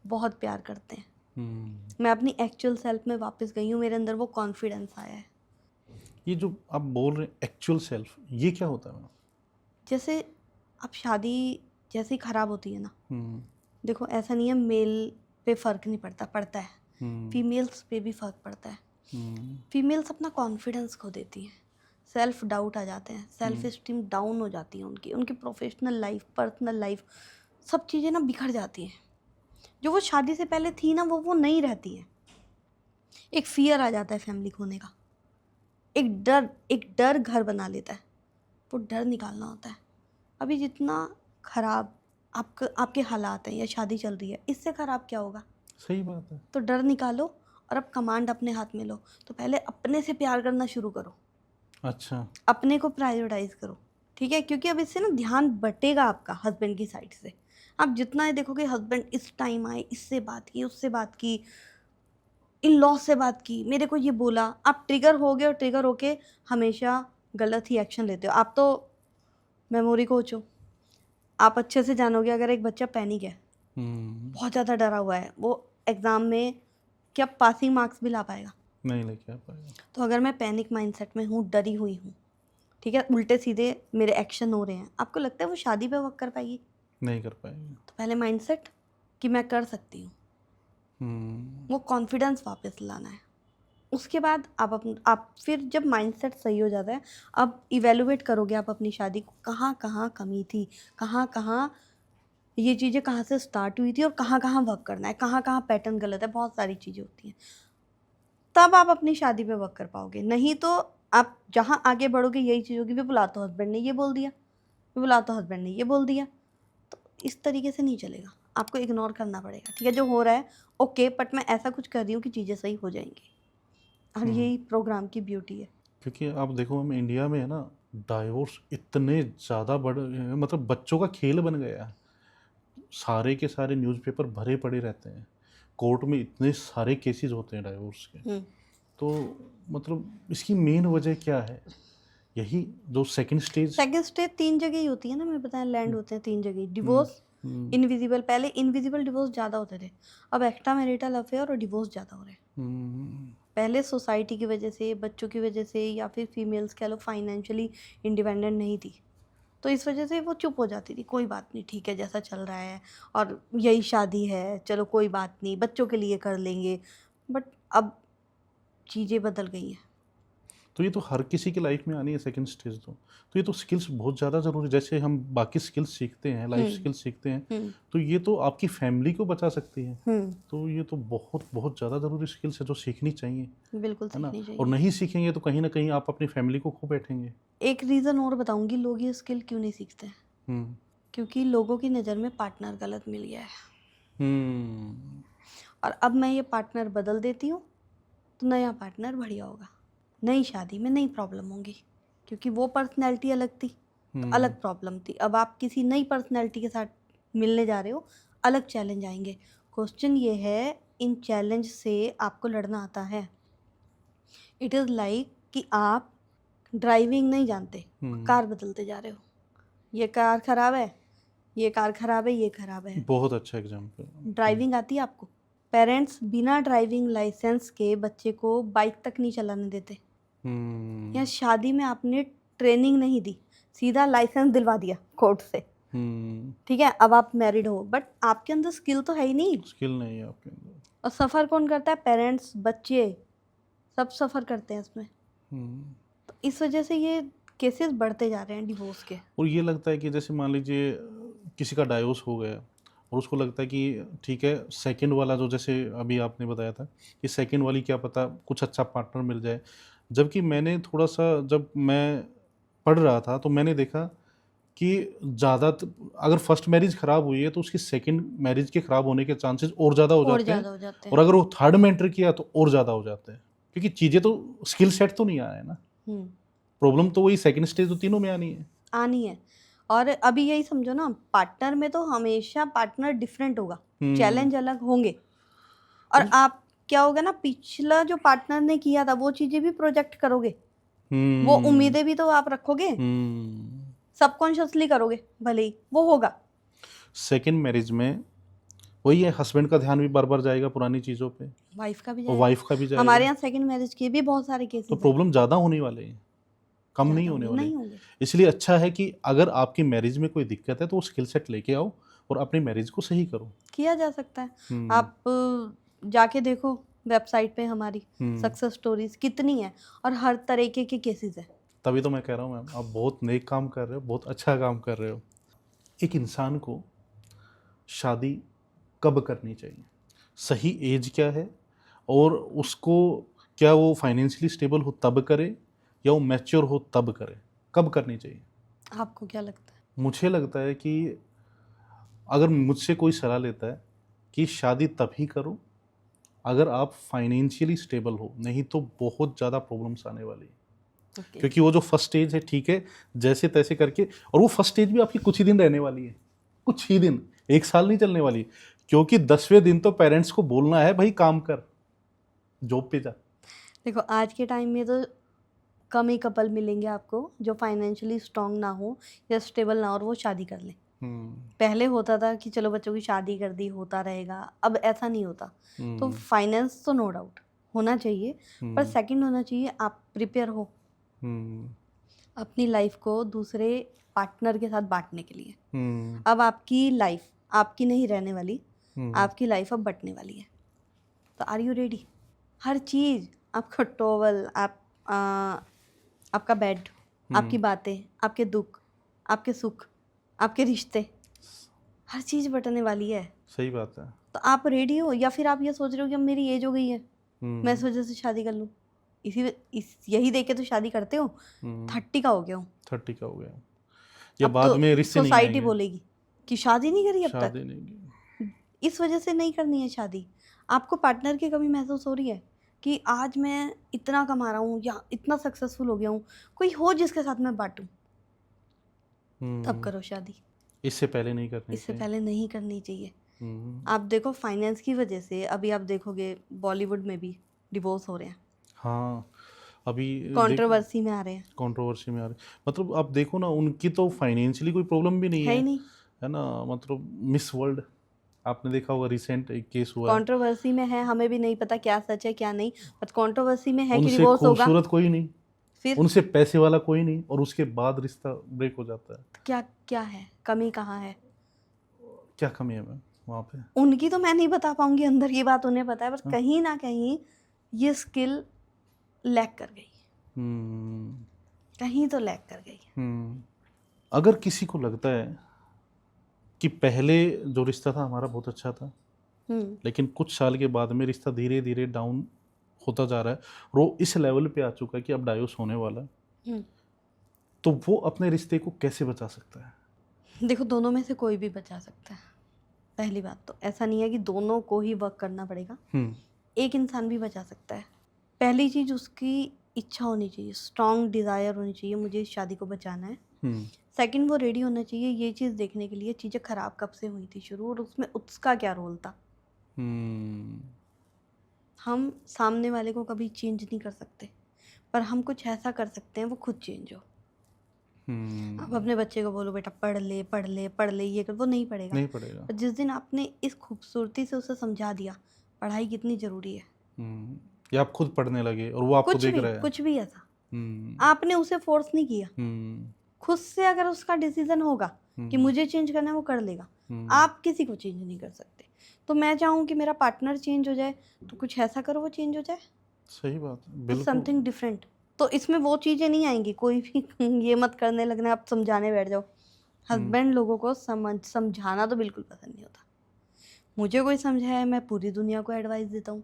Speaker 2: बहुत प्यार करते हैं।
Speaker 1: हम्म।
Speaker 2: मैं अपनी एक्चुअल सेल्फ में वापस गई हूँ, मेरे अंदर वो कॉन्फिडेंस आया है।
Speaker 1: ये जो आप बोल रहे हैं एक्चुअल सेल्फ, ये क्या होता है?
Speaker 2: जैसे अब शादी जैसे ही ख़राब होती है ना,
Speaker 1: हम्म,
Speaker 2: देखो ऐसा नहीं है मेल पे फ़र्क नहीं पड़ता, पड़ता है।
Speaker 1: हम्म,
Speaker 2: फीमेल्स पे भी फ़र्क पड़ता है।
Speaker 1: हम्म,
Speaker 2: फीमेल्स अपना कॉन्फिडेंस खो देती हैं, सेल्फ डाउट आ जाते हैं, सेल्फ
Speaker 1: हम्म,
Speaker 2: इस्टीम डाउन हो जाती है उनकी, उनकी प्रोफेशनल लाइफ, पर्सनल लाइफ, सब चीज़ें ना बिखर जाती हैं। जो वो शादी से पहले थी ना, वो नहीं रहती है। एक फियर आ जाता है फैमिली खोने का, एक डर घर बना लेता है। वो डर निकालना होता है। अभी जितना ख़राब आपके हालात हैं या शादी चल रही है, इससे ख़राब क्या होगा?
Speaker 1: सही बात है।
Speaker 2: तो डर निकालो और अब कमांड अपने हाथ में लो। तो पहले अपने से प्यार करना शुरू करो,
Speaker 1: अच्छा।
Speaker 2: अपने को प्रायोरिटाइज करो, ठीक है? क्योंकि अब इससे ना ध्यान बटेगा आपका हस्बैंड की साइड से। आप जितना ये देखोगे हस्बैंड इस टाइम आए, इससे बात की, उससे बात की, इन लॉ से बात की, मेरे को ये बोला, आप ट्रिगर हो गए, और ट्रिगर होके हमेशा गलत ही एक्शन लेते हो। आप तो मेमोरी कोच हो, आप अच्छे से जानोगे अगर एक बच्चा पैनिक है,
Speaker 1: हम्म,
Speaker 2: बहुत ज़्यादा डरा हुआ है, वो एग्ज़ाम में क्या पासिंग मार्क्स भी ला पाएगा?
Speaker 1: नहीं लेके आ पाएगा।
Speaker 2: तो अगर मैं पैनिक माइंडसेट में हूँ, डरी हुई हूँ, ठीक है, उल्टे सीधे मेरे एक्शन हो रहे हैं, आपको लगता है वो शादी पे वर्क कर पाएगी?
Speaker 1: नहीं कर पाएगा।
Speaker 2: तो पहले माइंडसेट कि मैं कर सकती हूँ, वो कॉन्फिडेंस वापस लाना है। उसके बाद आप फिर जब माइंडसेट सही हो जाता है, अब इवेलुएट करोगे आप अपनी शादी को, कहाँ कहाँ कमी थी, कहाँ कहाँ ये चीज़ें कहाँ से स्टार्ट हुई थी और कहाँ कहाँ वर्क करना है, कहाँ कहाँ पैटर्न गलत है, बहुत सारी चीज़ें होती हैं। तब आप अपनी शादी पे वर्क कर पाओगे। नहीं तो आप जहाँ आगे बढ़ोगे यही चीज़ होगी, भी बुला तो हस्बैंड ने ये बोल दिया, भी बुला तो हस्बैंड ने ये बोल दिया। तो इस तरीके से नहीं चलेगा, आपको इग्नोर करना पड़ेगा। ठीक है, जो हो रहा है ओके, बट मैं ऐसा कुछ कर रही हूँ कि चीज़ें सही हो जाएंगी। और यही प्रोग्राम की ब्यूटी है।
Speaker 1: क्योंकि आप देखो हम इंडिया में है ना, डाइवोर्स इतने ज़्यादा बढ़ गए हैं, मतलब बच्चों का खेल बन गया है। सारे के सारे न्यूज़पेपर भरे पड़े रहते हैं, कोर्ट में इतने सारे केसेस होते हैं डाइवोर्स के। तो मतलब इसकी मेन वजह क्या है? यही जो सेकंड स्टेज
Speaker 2: 3 जगह ही होती है ना, मैं बताया, लैंड होते हैं 3 जगह। डिवोर्स, इनविजिबल, पहले इनविजिबल डिवोर्स ज़्यादा होते थे, अब एक्स्ट्रा मैरिटल अफेयर और डिवोर्स ज़्यादा हो रहे हैं। पहले सोसाइटी की वजह से, बच्चों की वजह से, या फिर फीमेल्स कह लो फाइनेंशियली इंडिपेंडेंट नहीं थी, तो इस वजह से वो चुप हो जाती थी, कोई बात नहीं, ठीक है जैसा चल रहा है, और यही शादी है, चलो कोई बात नहीं, बच्चों के लिए कर लेंगे। बट अब चीज़ें बदल गई हैं।
Speaker 1: तो ये तो हर किसी की लाइफ में आनी है सेकंड स्टेज। तो ये तो स्किल्स बहुत ज़्यादा ज़रूरी, जैसे हम बाकी स्किल्स सीखते हैं, लाइफ स्किल्स सीखते हैं, तो ये तो आपकी फैमिली को बचा सकती है। तो ये तो बहुत बहुत ज़्यादा ज़रूरी स्किल्स है जो सीखनी चाहिए,
Speaker 2: बिल्कुल
Speaker 1: है ना।
Speaker 2: सीखनी चाहिए।
Speaker 1: और नहीं सीखेंगे तो कहीं ना कहीं आप अपनी फैमिली को खो बैठेंगे।
Speaker 2: एक रीज़न और बताऊंगी, लोग ये स्किल क्यों नहीं सीखते हैं,
Speaker 1: हम्म
Speaker 2: क्योंकि लोगों की नज़र में पार्टनर गलत मिल गया है,
Speaker 1: हम्म
Speaker 2: और अब मैं ये पार्टनर बदल देती हूँ तो नया पार्टनर बढ़िया होगा, नई शादी में नई प्रॉब्लम होंगी, क्योंकि वो पर्सनैलिटी अलग थी तो अलग प्रॉब्लम थी। अब आप किसी नई पर्सनैलिटी के साथ मिलने जा रहे हो, अलग चैलेंज आएंगे। क्वेश्चन ये है, इन चैलेंज से आपको लड़ना आता है? इट इज़ लाइक कि आप ड्राइविंग नहीं जानते, कार बदलते जा रहे हो, ये कार खराब है, ये कार खराब है, ये खराब है।
Speaker 1: बहुत अच्छा एग्जाम्पल।
Speaker 2: ड्राइविंग आती है आपको? पेरेंट्स बिना ड्राइविंग लाइसेंस के बच्चे को बाइक तक नहीं चलाने देते। या शादी में आपने ट्रेनिंग नहीं दी, सीधा लाइसेंस दिलवा दिया कोर्ट से, ठीक है, अब आप मैरिड हो, बट आपके अंदर स्किल तो है ही नहीं।
Speaker 1: स्किल नहीं है आपके अंदर।
Speaker 2: और सफ़र कौन करता है? पेरेंट्स, बच्चे, सब सफ़र करते हैं इसमें। तो इस वजह से ये केसेस बढ़ते जा रहे हैं डिवोर्स के।
Speaker 1: और ये लगता है कि जैसे मान लीजिए किसी का डाइवोर्स हो गया और उसको लगता है कि ठीक है, सेकंड वाला जो जैसे अभी आपने बताया था कि सेकंड वाली क्या पता कुछ अच्छा पार्टनर मिल जाए। जबकि मैंने थोड़ा सा, जब मैं पढ़ रहा था तो मैंने देखा कि ज़्यादा अगर फर्स्ट मैरिज ख़राब हुई है तो उसकी सेकंड मैरिज के ख़राब होने के चांसेस और ज़्यादा हो
Speaker 2: और
Speaker 1: जाते हैं।
Speaker 2: ज़्यादा हो जाते
Speaker 1: और
Speaker 2: हैं।
Speaker 1: अगर वो थर्ड में एंटर किया तो और ज़्यादा हो जाते हैं, क्योंकि चीज़ें तो स्किल सेट तो नहीं आया है ना। प्रॉब्लम तो वही सेकंड स्टेज तो तीनों में आनी है।
Speaker 2: और अभी यही समझो ना, पार्टनर में तो हमेशा पार्टनर डिफरेंट होगा, चैलेंज अलग होंगे। और आप क्या होगा ना, पिछला जो पार्टनर ने किया था वो चीजें भी प्रोजेक्ट करोगे, वो उम्मीदें भी तो आप रखोगे, सबकॉन्शियसली करोगे, भले ही वो होगा।
Speaker 1: सेकंड मैरिज में वही है, हस्बैंड का ध्यान भी बार बार जाएगा पुरानी चीज़ों पे,
Speaker 2: वाइफ का भी
Speaker 1: और
Speaker 2: जाएगा।
Speaker 1: वाइफ का भी जाएगा।
Speaker 2: हमारे यहाँ सेकंड मैरिज के भी बहुत सारे केसेस
Speaker 1: तो
Speaker 2: हैं।
Speaker 1: प्रॉब्लम ज़्यादा होने वाले हैं, कम नहीं होने वाले।
Speaker 2: नहीं होंगे।
Speaker 1: इसलिए अच्छा है कि अगर आपकी मैरिज में कोई दिक्कत है तो वो स्किल सेट लेके आओ और अपनी मैरिज को सही करो।
Speaker 2: किया जा सकता है। आप जाके देखो वेबसाइट पे हमारी सक्सेस स्टोरीज कितनी है, और हर तरीके के केसेस है।
Speaker 1: तभी तो मैं कह रहा हूँ मैम, आप बहुत नेक काम कर रहे हो, बहुत अच्छा काम कर रहे हो। एक इंसान को शादी कब करनी चाहिए, सही एज क्या है, और उसको क्या वो फाइनेंशियली स्टेबल हो तब करे या वो मैच्योर हो तब करे, कब करनी चाहिए?
Speaker 2: आपको क्या लगता है?
Speaker 1: मुझे लगता है कि अगर मुझसे कोई सलाह लेता है कि शादी तभी करो अगर आप फाइनेंशियली स्टेबल हो, नहीं तो बहुत ज़्यादा प्रॉब्लम्स आने वाली है। क्योंकि वो जो फर्स्ट स्टेज है, ठीक है, जैसे तैसे करके, और वो फर्स्ट स्टेज भी आपकी कुछ ही दिन रहने वाली है, कुछ ही दिन, 1 साल नहीं चलने वाली। क्योंकि 10वें दिन तो पेरेंट्स को बोलना है भाई काम कर, जॉब पे जा।
Speaker 2: देखो आज के टाइम में तो कम ही कपल मिलेंगे आपको जो फाइनेंशियली स्ट्रांग ना हो या स्टेबल ना हो और वो शादी कर लें। पहले होता था कि चलो बच्चों की शादी कर दी, होता रहेगा, अब ऐसा नहीं होता। तो फाइनेंस तो नो डाउट होना चाहिए, पर सेकंड होना चाहिए आप प्रिपेयर हो अपनी लाइफ को दूसरे पार्टनर के साथ बांटने के लिए। अब आपकी लाइफ आपकी नहीं रहने वाली, आपकी लाइफ अब बटने वाली है। तो आर यू रेडी? हर चीज़, आपका टॉवल, आपका बेड, आपकी बातें, आपके दुख, आपके सुख, आपके रिश्ते, हर चीज़ बटने वाली है।
Speaker 1: सही बात है।
Speaker 2: तो आप रेडी हो, या फिर आप ये सोच रहे हो कि अब मेरी एज हो गई है, मैं इस वजह से शादी कर लूँ? यही देख के तो शादी करते हो। 30 का हो गया हूँ,
Speaker 1: 30 का हो गया, या
Speaker 2: अब
Speaker 1: बाद
Speaker 2: तो
Speaker 1: में रिश्ते नहीं
Speaker 2: सोसाइटी
Speaker 1: आएंगे।
Speaker 2: बोलेगी कि शादी नहीं करी अब तक।
Speaker 1: शादी नहीं की।
Speaker 2: इस वजह से नहीं करनी है शादी। आपको पार्टनर की कमी महसूस हो रही है कि आज मैं इतना कमा रहा हूँ या इतना सक्सेसफुल हो गया हूँ, कोई हो जिसके साथ मैं बांटूं, तब करो शादी।
Speaker 1: इससे पहले नहीं करनी
Speaker 2: इससे
Speaker 1: चाहिए।
Speaker 2: पहले नहीं करनी चाहिए।
Speaker 1: हम्म,
Speaker 2: आप देखो, फाइनेंस की वजह से अभी आप देखोगे बॉलीवुड में भी डिवोर्स हो रहे हैं,
Speaker 1: हाँ अभी देख,
Speaker 2: कंट्रोवर्सी में आ रहे हैं।
Speaker 1: कंट्रोवर्सी में आ रही, मतलब आप देखो ना, उनकी तो फाइनेंशियली कोई प्रॉब्लम भी नहीं
Speaker 2: है
Speaker 1: है,
Speaker 2: ही नहीं।
Speaker 1: है ना। मतलब मिस वर्ल्ड, आपने देखा होगा, रिसेंट एक केस हुआ है।
Speaker 2: कंट्रोवर्सी में है, हमें भी नहीं पता क्या सच है क्या नहीं, बट कंट्रोवर्सी में है कि
Speaker 1: उनसे
Speaker 2: डिवोर्स होगा।
Speaker 1: खूबसूरत कोई नहीं,
Speaker 2: फिर
Speaker 1: उनसे पैसे वाला कोई नहीं, और उसके बाद रिश्ता ब्रेक हो जाता है।
Speaker 2: क्या क्या है, कमी कहाँ है?
Speaker 1: क्या कमी है मैम वहाँ पे?
Speaker 2: उनकी तो मैं नहीं बता पाऊंगी, अंदर की बात उन्हें पता है, पर
Speaker 1: हाँ।
Speaker 2: कहीं ना कहीं ये स्किल लैक कर गई,
Speaker 1: हम्म,
Speaker 2: कहीं तो लैक कर गई।
Speaker 1: अगर किसी को लगता है कि पहले जो रिश्ता था हमारा बहुत अच्छा था, लेकिन कुछ साल के बाद में रिश्ता धीरे धीरे डाउन होता जा रहा है, और वो इस लेवल पे आ चुका है कि अब डाइवोर्स होने वाला है,
Speaker 2: हम्म।
Speaker 1: तो वो अपने रिश्ते को कैसे बचा सकता है?
Speaker 2: देखो, दोनों में से कोई भी बचा सकता है। पहली बात तो ऐसा नहीं है कि दोनों को ही वर्क करना पड़ेगा, एक इंसान भी बचा सकता है। पहली चीज़, उसकी इच्छा होनी चाहिए, स्ट्रॉन्ग डिज़ायर होनी चाहिए, मुझे इस शादी को बचाना है। सेकंड, वो रेडी होना चाहिए ये चीज़ देखने के लिए चीज़ें ख़राब कब से हुई थी शुरू, और उसमें उसका क्या रोल था। हम सामने वाले को कभी चेंज नहीं कर सकते, पर हम कुछ ऐसा कर सकते हैं वो खुद चेंज हो। आप अपने बच्चे को बोलो बेटा पढ़ ले पढ़ ले पढ़ ले, ये कर, वो नहीं पढ़ेगा।
Speaker 1: नहीं पड़ेगा।
Speaker 2: पर जिस दिन आपने इस खूबसूरती से उसे समझा दिया पढ़ाई कितनी ज़रूरी है,
Speaker 1: या आप खुद पढ़ने लगे और वो आपको देख रहा है।
Speaker 2: कुछ भी ऐसा आपने उसे फोर्स नहीं किया, खुद से अगर उसका डिसीजन होगा कि मुझे चेंज करना है, वो कर लेगा। आप किसी को चेंज नहीं कर सकते। तो मैं चाहूँ कि मेरा पार्टनर चेंज हो जाए, तो कुछ ऐसा करो वो चेंज हो जाए,
Speaker 1: सही बात है,
Speaker 2: तो
Speaker 1: बिल्कुल।
Speaker 2: Something different. तो इसमें वो चीज़ें नहीं आएंगी, कोई भी ये मत करने लगना आप समझाने बैठ जाओ। हस्बैंड लोगों को समझाना तो बिल्कुल पसंद नहीं होता। मुझे कोई समझाए, मैं पूरी दुनिया को एडवाइस देता हूँ।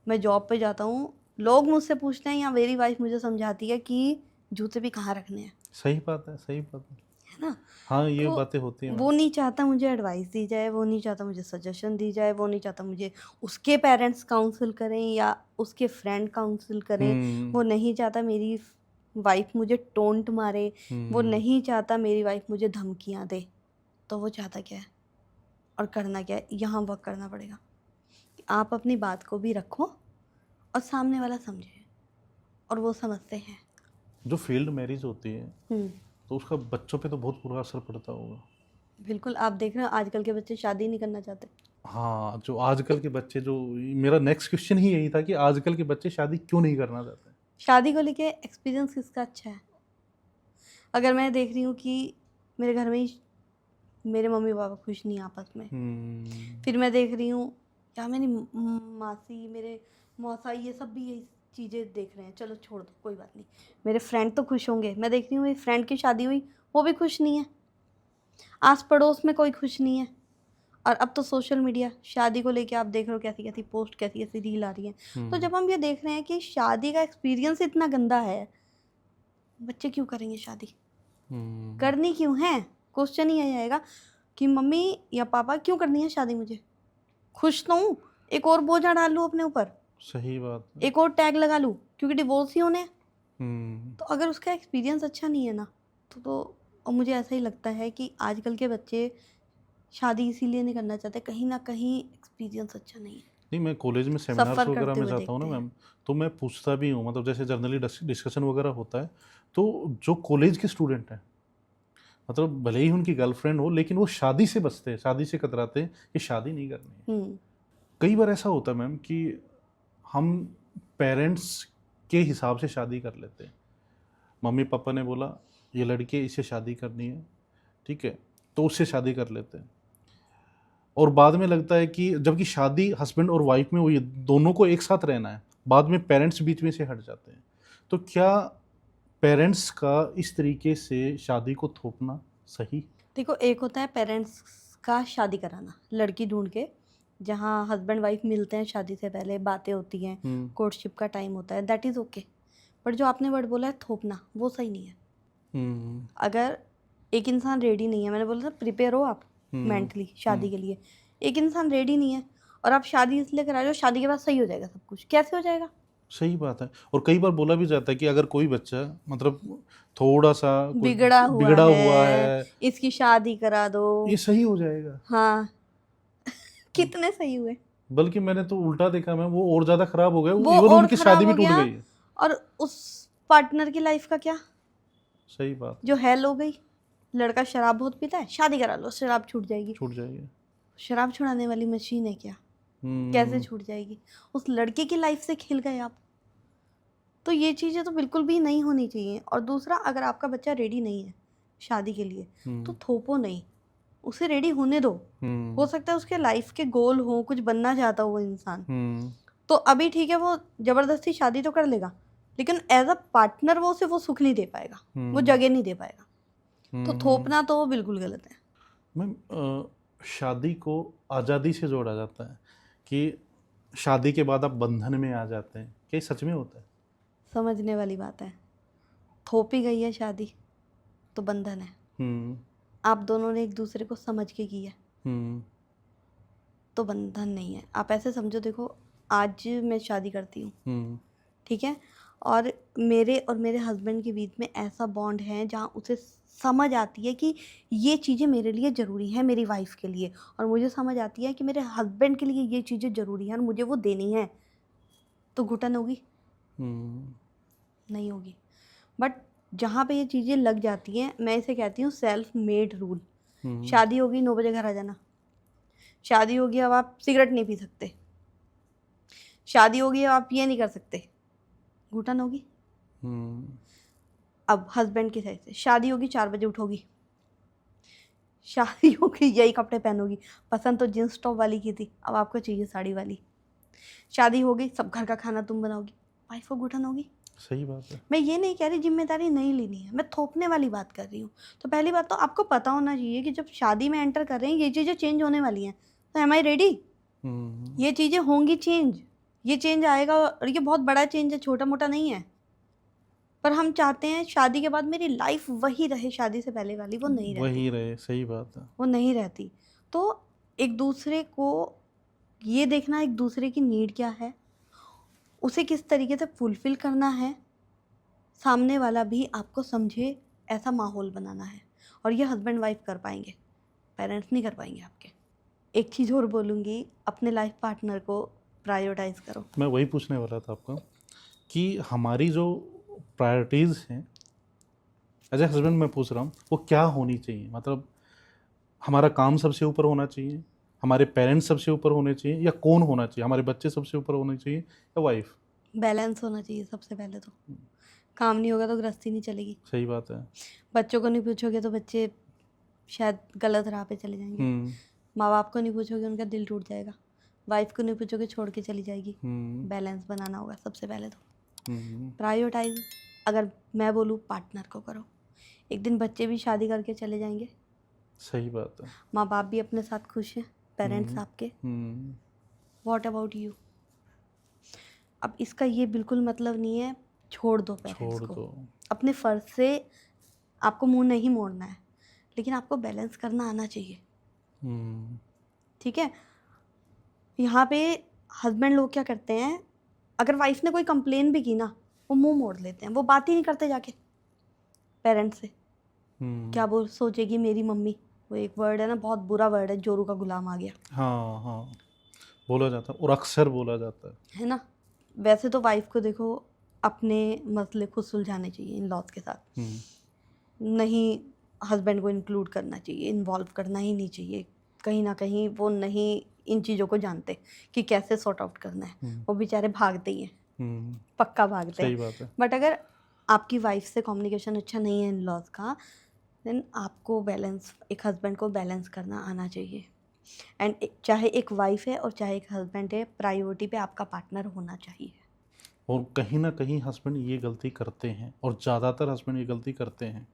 Speaker 2: मैं जॉब पे जाता हूँ, लोग मुझसे पूछते हैं, या मेरी वाइफ मुझे समझाती है कि जूते भी कहाँ रखने हैं।
Speaker 1: सही बात है, सही बात
Speaker 2: है ना।
Speaker 1: हाँ, ये
Speaker 2: तो
Speaker 1: बातें होती हैं।
Speaker 2: वो नहीं चाहता मुझे एडवाइस दी जाए, वो नहीं चाहता मुझे सजेशन दी जाए, वो नहीं चाहता मुझे उसके पेरेंट्स काउंसिल करें या उसके फ्रेंड काउंसिल करें, वो नहीं चाहता मेरी वाइफ मुझे टोंट मारे, वो नहीं चाहता मेरी वाइफ मुझे धमकियाँ दे। तो वो चाहता क्या है और करना क्या है, यहाँ वर्क करना पड़ेगा कि आप अपनी बात को भी रखो और सामने वाला समझे, और वो समझते हैं।
Speaker 1: जो फील्ड मैरिज होती है तो उसका बच्चों पे तो बहुत बुरा असर पड़ता होगा।
Speaker 2: बिल्कुल, आप देख रहे हो आजकल के बच्चे शादी नहीं करना चाहते।
Speaker 1: हाँ, जो आजकल के बच्चे, जो मेरा नेक्स्ट क्वेश्चन ही यही था कि आजकल के बच्चे शादी क्यों नहीं करना चाहते?
Speaker 2: शादी को लेके एक्सपीरियंस किसका अच्छा है? अगर मैं देख रही हूँ कि मेरे घर में ही मेरे मम्मी पापा खुश नहीं आपस में, फिर मैं देख रही हूँ क्या मेरी मासी, मेरे मौसा, ये सब भी यही चीज़ें देख रहे हैं, चलो छोड़ दो कोई बात नहीं, मेरे फ्रेंड तो खुश होंगे। मैं देख रही हूँ मेरी फ्रेंड की शादी हुई, वो भी खुश नहीं है, आस पड़ोस में कोई खुश नहीं है। और अब तो सोशल मीडिया, शादी को लेके आप देख रहे हो कैसी कैसी पोस्ट, कैसी कैसी रील आ रही है। तो जब हम ये देख रहे हैं कि शादी का एक्सपीरियंस इतना गंदा है, बच्चे क्यों करेंगे शादी? करनी क्यों है? क्वेश्चन ही यही आएगा कि मम्मी या पापा क्यों करनी है शादी मुझे? खुश तो हूँ, एक और बोझा डाल लूँ अपने ऊपर,
Speaker 1: सही बात है।
Speaker 2: एक और टैग लगा लूँ क्योंकि डिवोर्स ही होने हैं। तो अगर उसका एक्सपीरियंस अच्छा नहीं है ना, तो और मुझे ऐसा ही लगता है कि आजकल के बच्चे शादी इसीलिए नहीं करना चाहते, कहीं ना कहीं एक्सपीरियंस अच्छा नहीं है।
Speaker 1: नहीं, मैं कॉलेज में सेमिनार्स
Speaker 2: सफ़र
Speaker 1: वगैरह
Speaker 2: करते
Speaker 1: में
Speaker 2: हुए
Speaker 1: जाता हूँ ना
Speaker 2: देखते हैं।
Speaker 1: मैम, तो मैं पूछता भी हूँ, मतलब जैसे जनरली डिस्कशन वगैरह होता है, तो जो कॉलेज के स्टूडेंट हैं, मतलब भले ही उनकी गर्लफ्रेंड हो, लेकिन वो शादी से बचते हैं, शादी से कतराते हैं कि शादी नहीं करनी है। कई बार ऐसा होता है मैम कि हम पेरेंट्स के हिसाब से शादी कर लेते हैं। मम्मी पापा ने बोला ये लड़की इसे शादी करनी है, ठीक है, तो उससे शादी कर लेते हैं। और बाद में लगता है कि जबकि शादी हस्बैंड और वाइफ में हुई है, दोनों को एक साथ रहना है, बाद में पेरेंट्स बीच में से हट जाते हैं। तो क्या पेरेंट्स का इस तरीके से शादी को थोपना सही?
Speaker 2: देखो, एक होता है पेरेंट्स का शादी कराना, लड़की ढूंढ के, जहाँ हस्बैंड वाइफ मिलते हैं शादी से पहले, बातें होती हैं, कोर्टशिप का टाइम होता है, दैट इज़ ओके। बट जो आपने वर्ड बोला है थोपना, वो सही नहीं है। अगर एक इंसान रेडी नहीं है, मैंने बोला था प्रिपेयर हो आप मेंटली शादी के लिए, एक इंसान रेडी नहीं है और आप शादी इसलिए करा रहे हो, शादी के बाद सही हो जाएगा सब कुछ, कैसे हो जाएगा?
Speaker 1: सही बात है। और कई बार बोला भी जाता है कि अगर कोई बच्चा मतलब थोड़ा सा
Speaker 2: बिगड़ा
Speaker 1: बिगड़ा हुआ
Speaker 2: हुआ
Speaker 1: है,
Speaker 2: इसकी शादी करा दो,
Speaker 1: ये सही हो जाएगा।
Speaker 2: हाँ। कितने सही हुए,
Speaker 1: बल्कि मैंने तो उल्टा देखा मैम, वो और ज्यादा खराब हो गए,
Speaker 2: वो
Speaker 1: इवन
Speaker 2: और
Speaker 1: उनकी
Speaker 2: खराब
Speaker 1: शादी भी
Speaker 2: हो
Speaker 1: टूट
Speaker 2: गया।
Speaker 1: गई है।
Speaker 2: और उस पार्टनर की लाइफ का क्या,
Speaker 1: सही बात,
Speaker 2: जो हेल हो गई। लड़का शराब बहुत पीता है, शादी करा लो, शराब छूट जाएगी।
Speaker 1: छूट जाएगी।
Speaker 2: शराब छुड़ाने वाली मशीन है क्या? कैसे छूट जाएगी? उस लड़के की लाइफ से खेल गए आप। तो ये चीज़ें तो बिल्कुल भी नहीं होनी चाहिए। और दूसरा, अगर आपका बच्चा रेडी नहीं है शादी के लिए तो थोपो नहीं, उसे रेडी होने दो। हो सकता है उसके लाइफ के गोल हो, कुछ बनना चाहता हो वो इंसान, तो अभी ठीक है, वो जबरदस्ती शादी तो कर लेगा, लेकिन एज अ पार्टनर वो उसे वो सुख नहीं दे पाएगा, वो जगह नहीं दे पाएगा। तो थोपना तो बिल्कुल गलत है।
Speaker 1: मैम शादी को आज़ादी से जोड़ा जाता है कि शादी के बाद आप बंधन में आ जाते हैं, क्या ये सच में होता है?
Speaker 2: समझने वाली बात है। थोपी गई है शादी तो बंधन है। आप दोनों ने एक दूसरे को समझ के की है तो बंधन नहीं है। आप ऐसे समझो, देखो आज मैं शादी करती हूँ, ठीक है, और मेरे हस्बैंड के बीच में ऐसा बॉन्ड है जहाँ उसे समझ आती है कि ये चीज़ें मेरे लिए ज़रूरी हैं, मेरी वाइफ के लिए, और मुझे समझ आती है कि मेरे हस्बैंड के लिए ये चीज़ें ज़रूरी हैं और मुझे वो देनी है। तो घुटन होगी? नहीं होगी। बट जहाँ पे ये चीज़ें लग जाती हैं, मैं इसे कहती हूँ सेल्फ मेड रूल। शादी होगी 9 बजे घर आ जाना, शादी होगी अब आप सिगरेट नहीं पी सकते, शादी होगी अब आप ये नहीं कर सकते, घुटन होगी? अब हस्बैंड की साइड से शादी होगी 4 बजे उठोगी, शादी होगी यही कपड़े पहनोगी, पसंद तो जींस टॉप वाली की थी, अब आपको चाहिए साड़ी वाली। शादी होगी सब घर का खाना तुम बनाओगी, वाइफ को घुटन होगी?
Speaker 1: सही बात है।
Speaker 2: मैं ये नहीं कह रही जिम्मेदारी नहीं लेनी है, मैं थोपने वाली बात कर रही हूँ। तो पहली बात तो आपको पता होना चाहिए कि जब शादी में एंटर कर रहे हैं ये चीज़ें चेंज होने वाली हैं, तो एम आई रेडी? ये चीज़ें होंगी चेंज, ये चेंज आएगा और ये बहुत बड़ा चेंज है, छोटा मोटा नहीं है। पर हम चाहते हैं शादी के बाद मेरी लाइफ वही रहे शादी से पहले वाली, वो नहीं रहती।
Speaker 1: वही रहे, सही बात है।
Speaker 2: वो नहीं रहती। तो एक दूसरे को ये देखना, एक दूसरे की नीड क्या है, उसे किस तरीके से फुलफिल करना है, सामने वाला भी आपको समझे, ऐसा माहौल बनाना है। और ये हस्बैंड वाइफ कर पाएंगे, पेरेंट्स नहीं कर पाएंगे आपके। एक चीज़ और बोलूँगी, अपने लाइफ पार्टनर को प्रायोरिटाइज करो।
Speaker 1: मैं वही पूछने वाला था आपका कि हमारी जो प्रायोरिटीज़ हैं एज ए हस्बैंड, मैं पूछ रहा हूँ वो क्या होनी चाहिए? मतलब हमारा काम सबसे ऊपर होना चाहिए, हमारे पेरेंट्स सबसे ऊपर होने चाहिए, या कौन होना चाहिए? हमारे बच्चे सबसे ऊपर होने चाहिए या वाइफ?
Speaker 2: बैलेंस होना चाहिए सबसे पहले तो। काम नहीं होगा तो गृहस्थी नहीं चलेगी।
Speaker 1: सही बात है।
Speaker 2: बच्चों को नहीं पूछोगे तो बच्चे शायद गलत राह पे चले जाएंगे। माँ बाप को नहीं पूछोगे, उनका दिल टूट जाएगा। वाइफ को नहीं पूछोगे, छोड़ के चली जाएगी। बैलेंस बनाना होगा सबसे पहले तो। प्रायोरिटाइज अगर मैं बोलूँ, पार्टनर को करो। एक दिन बच्चे भी शादी करके चले जाएंगे,
Speaker 1: सही बात है।
Speaker 2: माँ बाप भी अपने साथ खुश हैं, पेरेंट्स आपके। What about you? अब इसका ये बिल्कुल मतलब नहीं है छोड़ दो पेरेंट्स को, अपने फ़र्ज से आपको मुंह नहीं मोड़ना है, लेकिन आपको बैलेंस करना आना चाहिए। ठीक है? यहाँ पे हस्बैंड लोग क्या करते हैं, अगर वाइफ ने कोई कंप्लेन भी की ना, वो मुंह मोड़ लेते हैं, वो बात ही नहीं करते जाके पेरेंट्स से। क्या बोल सोचेगी मेरी मम्मी, वो एक वर्ड है ना, बहुत बुरा वर्ड है, जोरू का गुलाम आ गया।
Speaker 1: हाँ हाँ, बोला जाता है और अक्सर बोला जाता
Speaker 2: है ना। वैसे तो वाइफ को देखो अपने मसले खुद सुलझाने चाहिए इन लॉज के साथ, नहीं हस्बैंड को इंक्लूड करना चाहिए, इन्वॉल्व करना ही नहीं चाहिए। कहीं ना कहीं वो नहीं इन चीज़ों को जानते कि कैसे सॉर्ट आउट करना है। वो बेचारे भागते ही हैं, पक्का भागते हैं।
Speaker 1: सही बात है।
Speaker 2: बट अगर आपकी वाइफ से कम्युनिकेशन अच्छा नहीं है इन लॉज का, देन आपको बैलेंस, एक हस्बैंड को बैलेंस करना आना चाहिए। एंड चाहे एक वाइफ है और चाहे एक हस्बैंड है, प्रायोरिटी पे आपका पार्टनर होना चाहिए।
Speaker 1: और कहीं ना कहीं हस्बैंड ये गलती करते हैं, और ज़्यादातर हस्बैंड ये गलती करते हैं,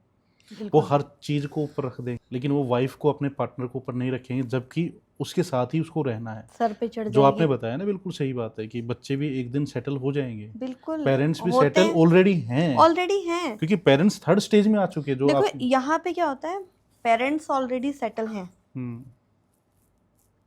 Speaker 1: वो
Speaker 2: बिल्कुल
Speaker 1: हर चीज़ को ऊपर रख देंगे लेकिन वो वाइफ को, अपने पार्टनर को ऊपर नहीं रखेंगे, जबकि उसके साथ ही उसको रहना है।
Speaker 2: सर पे चढ़
Speaker 1: जो आपने
Speaker 2: जाएगी।
Speaker 1: बताया ना, बिल्कुल सही बात है कि बच्चे भी एक दिन सेटल हो जाएंगे,
Speaker 2: बिल्कुल
Speaker 1: पेरेंट्स भी
Speaker 2: होते
Speaker 1: सेटल ऑलरेडी हैं,
Speaker 2: ऑलरेडी हैं।
Speaker 1: क्योंकि पेरेंट्स थर्ड स्टेज में आ चुके हैं जो
Speaker 2: देखो
Speaker 1: आप।
Speaker 2: यहाँ पे क्या होता है, पेरेंट्स ऑलरेडी सेटल हैं।
Speaker 1: हम्म,